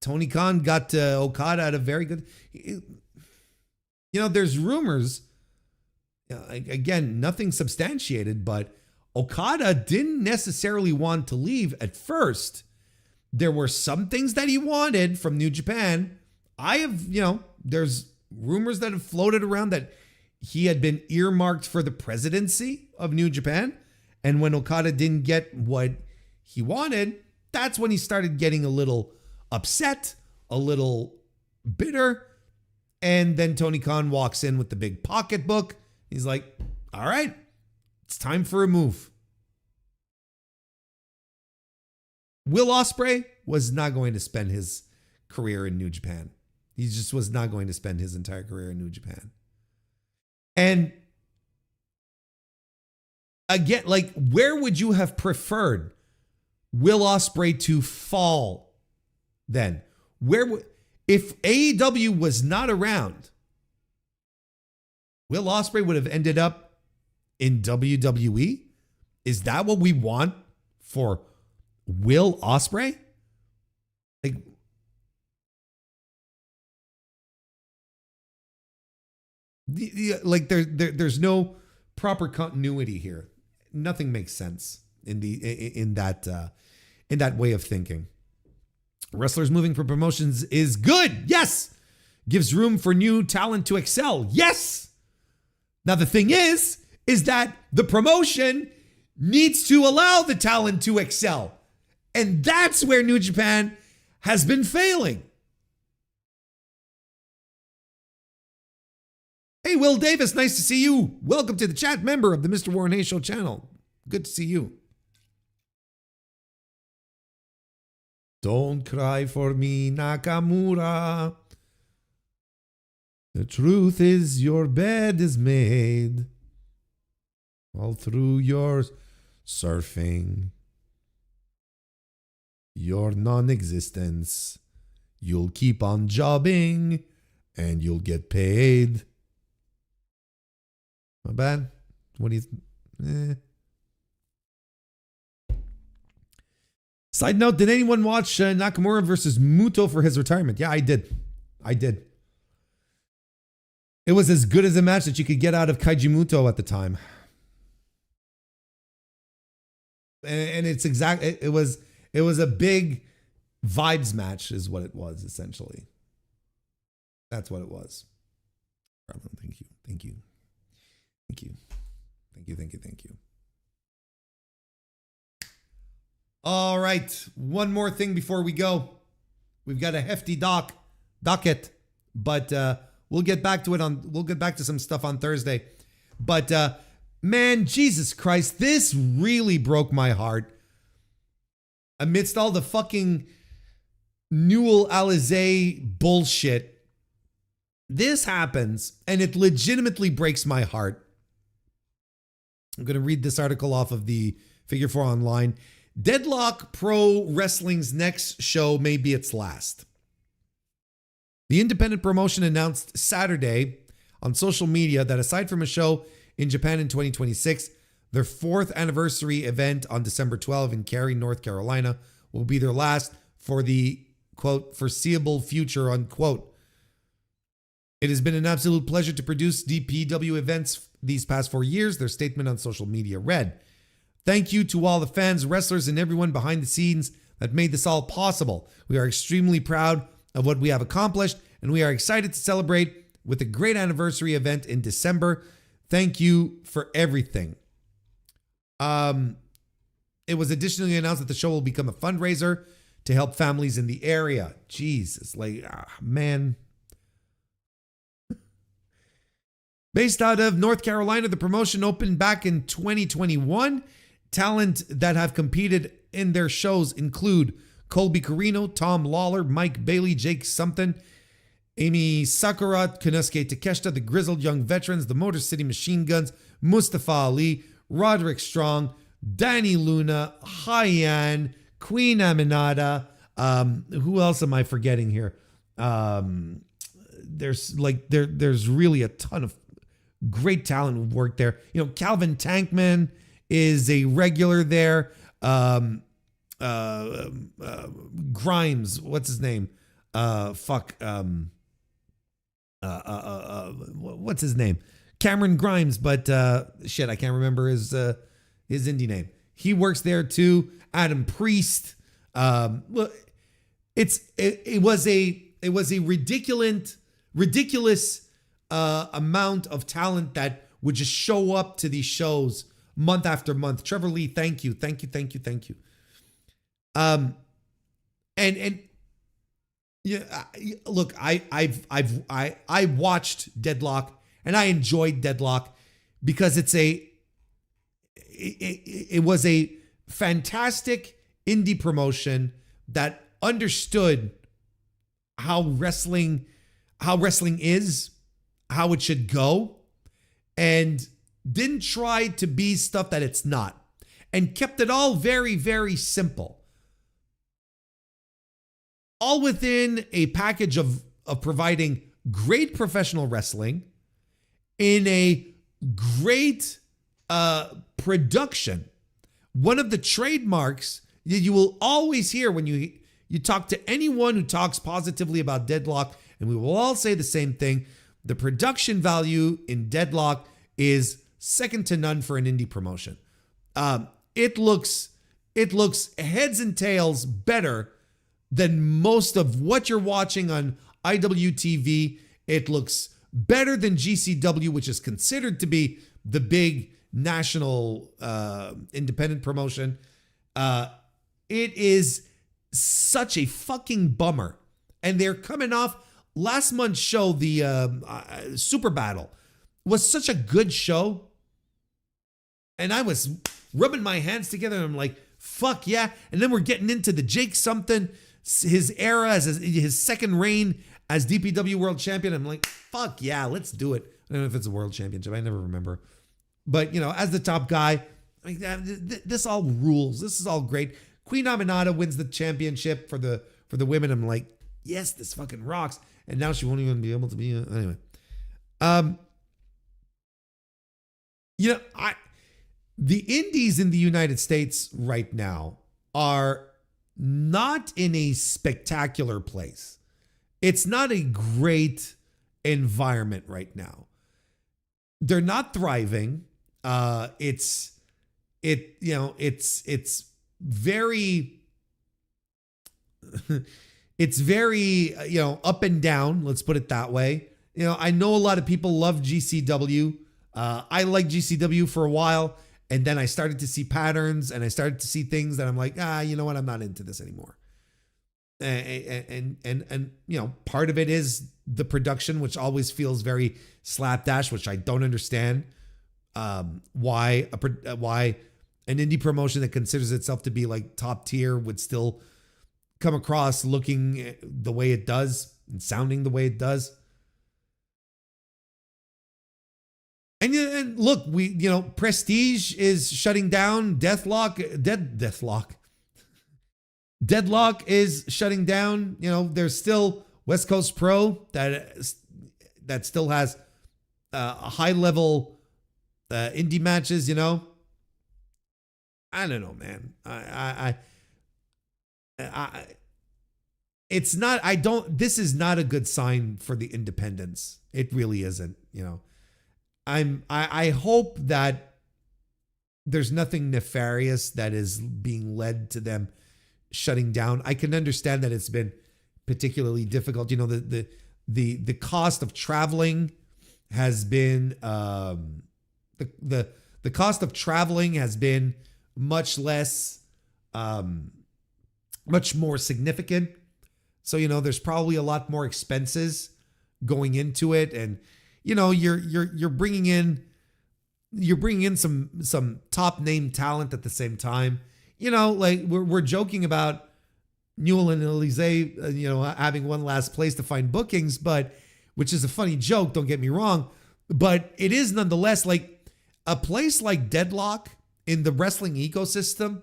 Tony Khan got Okada at a very good. There's rumors. Again, nothing substantiated, but Okada didn't necessarily want to leave at first. There were some things that he wanted from New Japan. There's rumors that have floated around that he had been earmarked for the presidency of New Japan. And when Okada didn't get what he wanted, that's when he started getting a little upset, a little bitter. And then Tony Khan walks in with the big pocketbook. He's like, all right, it's time for a move. Will Ospreay was not going to spend his career in New Japan. He just was not going to spend his entire career in New Japan. And again, like, where would you have preferred Will Ospreay to fall then? If AEW was not around, Will Ospreay would have ended up in WWE? Is that what we want for Will Ospreay? There's no proper continuity here. Nothing makes sense in that way of thinking. Wrestlers moving for promotions is good. Yes. Gives room for new talent to excel. Yes. Now the thing is that the promotion needs to allow the talent to excel. And that's where New Japan has been failing. Hey, Will Davis, nice to see you. Welcome to the chat, member of the Mr. Warren Hayes Show channel. Good to see you. Don't cry for me, Nakamura. The truth is your bed is made all through your surfing, your non-existence. You'll keep on jobbing and you'll get paid. Not bad. What do you... Side note, did anyone watch Nakamura versus Muto for his retirement? Yeah, I did. It was as good as a match that you could get out of Kaiji Muto at the time. And it's it was a big vibes match is what it was, essentially. That's what it was. Thank you. All right. One more thing before we go. We've got a hefty docket, but we'll get back to some stuff on Thursday. But man, Jesus Christ, this really broke my heart. Amidst all the fucking Newell Alizé bullshit, this happens and it legitimately breaks my heart. I'm going to read this article off of the Figure 4 Online. Deadlock Pro Wrestling's next show may be its last. The independent promotion announced Saturday on social media that aside from a show in Japan in 2026, their 4th anniversary event on December 12 in Cary, North Carolina, will be their last for the, quote, foreseeable future, unquote. It has been an absolute pleasure to produce DPW events these past 4 years, their statement on social media read. Thank you to all the fans, wrestlers, and everyone behind the scenes that made this all possible. We are extremely proud of what we have accomplished, and we are excited to celebrate with a great anniversary event in December. Thank you for everything. It was additionally announced that the show will become a fundraiser to help families in the area. Jesus, man. Based out of North Carolina, the promotion opened back in 2021. Talent that have competed in their shows include Colby Carino, Tom Lawler, Mike Bailey, Jake Something, Amy Sakura, Konosuke Takeshita, the Grizzled Young Veterans, the Motor City Machine Guns, Mustafa Ali, Roderick Strong, Danny Luna, Hyan, Queen Aminata. Who else am I forgetting here? There's really a ton of great talent who worked there. Calvin Tankman is a regular there. Grimes, what's his name? What's his name? Cameron Grimes, but shit, I can't remember his indie name. He works there too. Adam Priest. Look, it was a ridiculous amount of talent that would just show up to these shows month after month. Trevor Lee, thank you. And yeah, look, I watched Deadlock and I enjoyed Deadlock because it was a fantastic indie promotion that understood how wrestling is, how it should go, and didn't try to be stuff that it's not, and kept it all very, very simple. All within a package of providing great professional wrestling in a great production. One of the trademarks that you will always hear when you talk to anyone who talks positively about Deadlock, and we will all say the same thing, the production value in Deadlock is second to none for an indie promotion. It looks heads and tails better than most of what you're watching on IWTV. It looks better than GCW, which is considered to be the big national independent promotion. It is such a fucking bummer. And they're coming off last month's show, the Super Battle was such a good show. And I was rubbing my hands together and I'm like, fuck yeah. And then we're getting into the Jake something, his era as his second reign as DPW World Champion. I'm like, fuck yeah, let's do it. I don't know if it's a world championship. I never remember. But, you know, as the top guy, like, this all rules. This is all great. Queen Aminata wins the championship for the women. I'm like, yes, this fucking rocks. And now she won't even be able to be anyway. You know, the indies in the United States right now are not in a spectacular place. It's not a great environment right now. They're not thriving. It's very it's very, up and down. Let's put it that way. You know, I know a lot of people love GCW. I liked GCW for a while, and then I started to see patterns and I started to see things that I'm like, you know what? I'm not into this anymore. And part of it is the production, which always feels very slapdash, which I don't understand. Why an indie promotion that considers itself to be like top tier would still come across looking the way it does and sounding the way it does. And look, Prestige is shutting down. Deadlock is shutting down. There's still West Coast Pro that still has a high level indie matches. I don't know, man. This is not a good sign for the independents. It really isn't. I hope that there's nothing nefarious that is being led to them shutting down. I can understand that it's been particularly difficult. The cost of traveling has been the cost of traveling has been much more significant. So, there's probably a lot more expenses going into it, and you're bringing in some top name talent at the same time. Like we're joking about Newell and Elise, having one last place to find bookings, but which is a funny joke, don't get me wrong, but it is nonetheless like a place like Deadlock in the wrestling ecosystem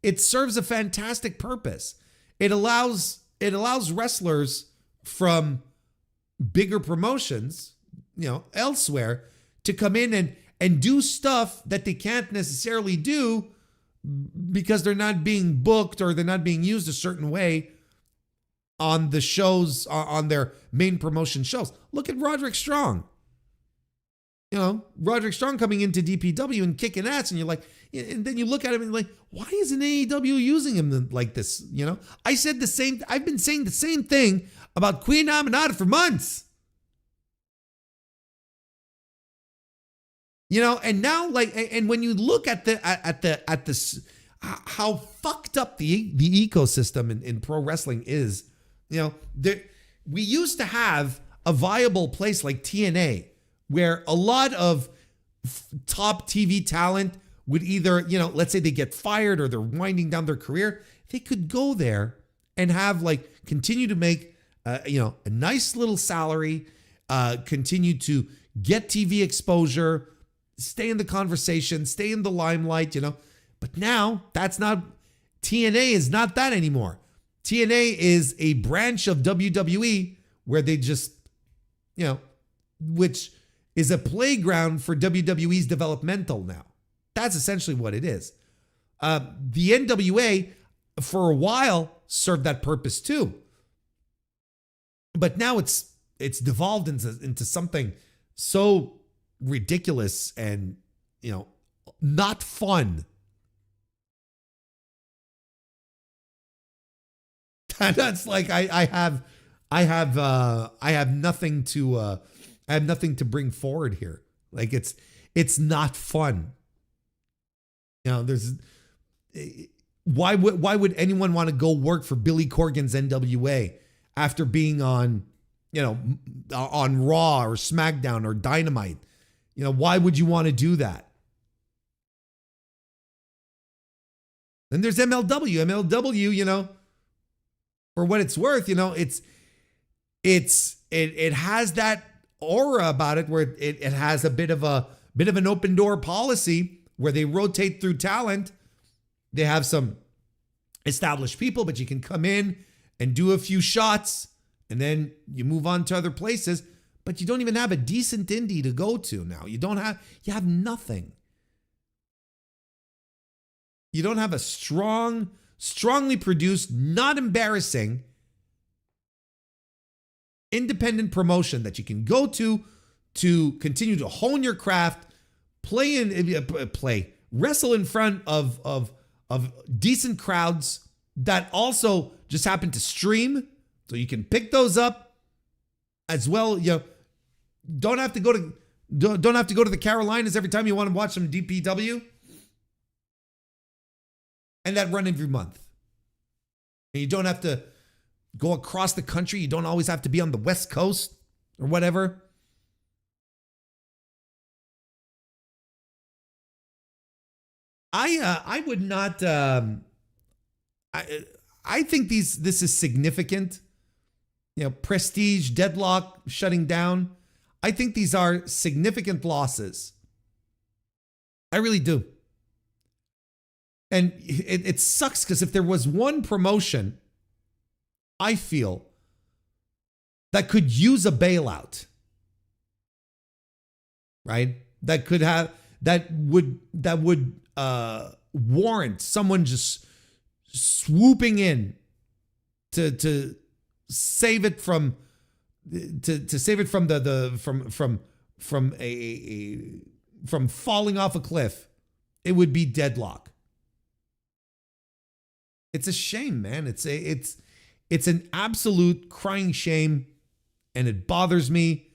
it serves a fantastic purpose. It allows wrestlers from bigger promotions, elsewhere to come in and do stuff that they can't necessarily do because they're not being booked or they're not being used a certain way on the shows, on their main promotion shows. Look at Roderick Strong. You know, Roderick Strong coming into DPW and kicking ass, and you're like, and then you look at him and you're like, why isn't AEW using him like this? You know, I've been saying the same thing about Queen Aminata for months. You know, and now, like, and when you look at this, how fucked up the ecosystem in pro wrestling is, you know, we used to have a viable place like TNA where a lot of top TV talent would either, you know, let's say they get fired or they're winding down their career, they could go there and have like continue to make, you know, a nice little salary, continue to get TV exposure, stay in the conversation, stay in the limelight, you know. But now TNA is not that anymore. TNA is a branch of WWE where they just, you know, which is a playground for WWE's developmental now. That's essentially what it is. The NWA, for a while, served that purpose too. But now it's devolved into something so ridiculous and, you know, not fun. That's like I have nothing to bring forward here. Like it's not fun. You know, why would anyone want to go work for Billy Corgan's NWA after being on, you know, on Raw or SmackDown or Dynamite? You know, why would you want to do that? Then there's MLW. MLW, you know, for what it's worth, you know, it has that aura about it where it has a bit of an open door policy where they rotate through talent. They have some established people, but you can come in and do a few shots and then you move on to other places. But you don't even have a decent indie to go to now. You have nothing. You don't have a strongly produced, not embarrassing, independent promotion that you can go to continue to hone your craft, wrestle in front of decent crowds that also just happen to stream, so you can pick those up as well. You know, don't have to go to the Carolinas every time you want to watch some DPW. And that run every month. And you don't have to go across the country. You don't always have to be on the West Coast or whatever. I would not. I think this is significant. You know, Prestige, Deadlock shutting down. I think these are significant losses. I really do. And it sucks because if there was one promotion, I feel, that could use a bailout, right? That would warrant someone just swooping in to save it from from falling off a cliff. It would be Deadlock. It's a shame, man. It's an absolute crying shame, and it bothers me.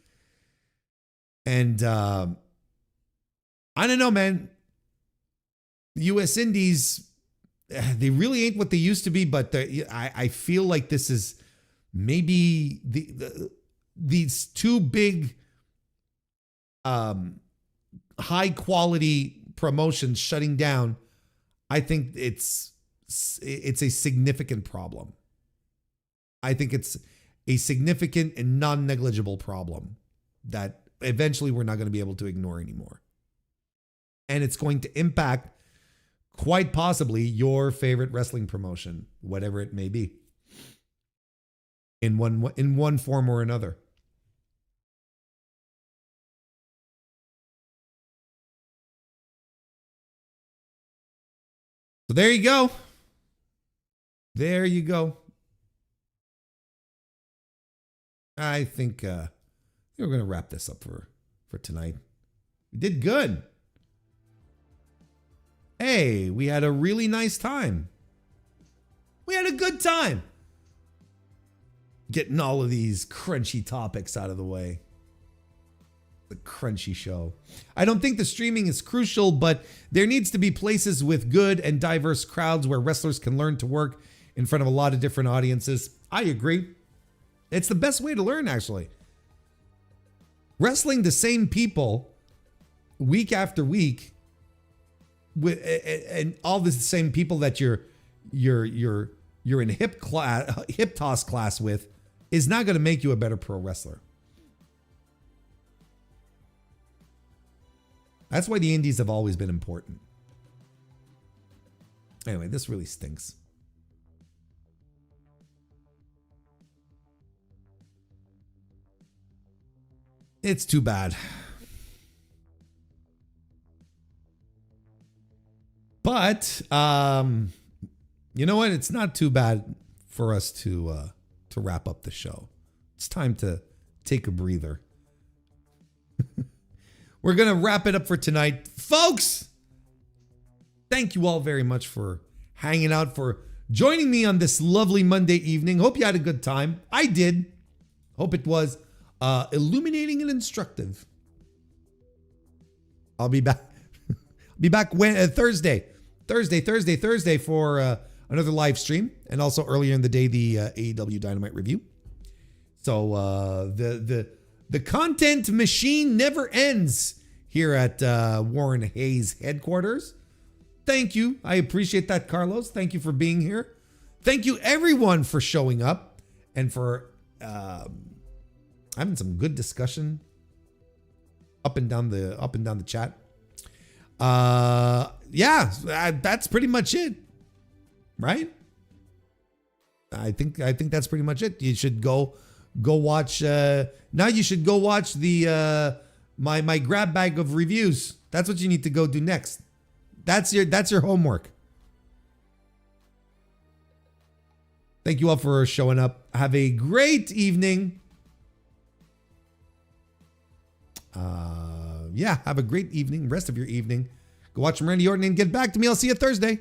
And I don't know, man. U.S. Indies, they really ain't what they used to be, but I feel like this is maybe these two big high quality promotions shutting down. I think it's a significant problem. I think it's a significant and non-negligible problem that eventually we're not going to be able to ignore anymore. And it's going to impact quite possibly your favorite wrestling promotion, whatever it may be, in one form or another. So there you go. There you go. I think we're going to wrap this up for tonight. We did good. Hey, we had a really nice time. We had a good time getting all of these crunchy topics out of the way. The crunchy show. I don't think the streaming is crucial, but there needs to be places with good and diverse crowds where wrestlers can learn to work in front of a lot of different audiences. I agree. It's the best way to learn, actually. Wrestling the same people week after week with and all the same people that you're in hip toss class with is not going to make you a better pro wrestler. That's why the indies have always been important. Anyway, this really stinks. It's too bad. But you know what? It's not too bad for us to wrap up the show. It's time to take a breather. We're going to wrap it up for tonight. Folks, thank you all very much for hanging out, for joining me on this lovely Monday evening. Hope you had a good time. I did. Hope it was illuminating and instructive. I'll be back. Thursday for another live stream, and also earlier in the day the AEW Dynamite review. So the content machine never ends here at Warren Hayes headquarters. Thank you. I appreciate that, Carlos. Thank you for being here. Thank you everyone for showing up and for having some good discussion up and down the chat. Yeah, that's pretty much it, right? I think that's pretty much it. You should go watch. Now you should go watch the my grab bag of reviews. That's what you need to go do next. That's your homework. Thank you all for showing up. Have a great evening. Yeah, have a great evening. Rest of your evening. Go watch Randy Orton and get back to me. I'll see you Thursday.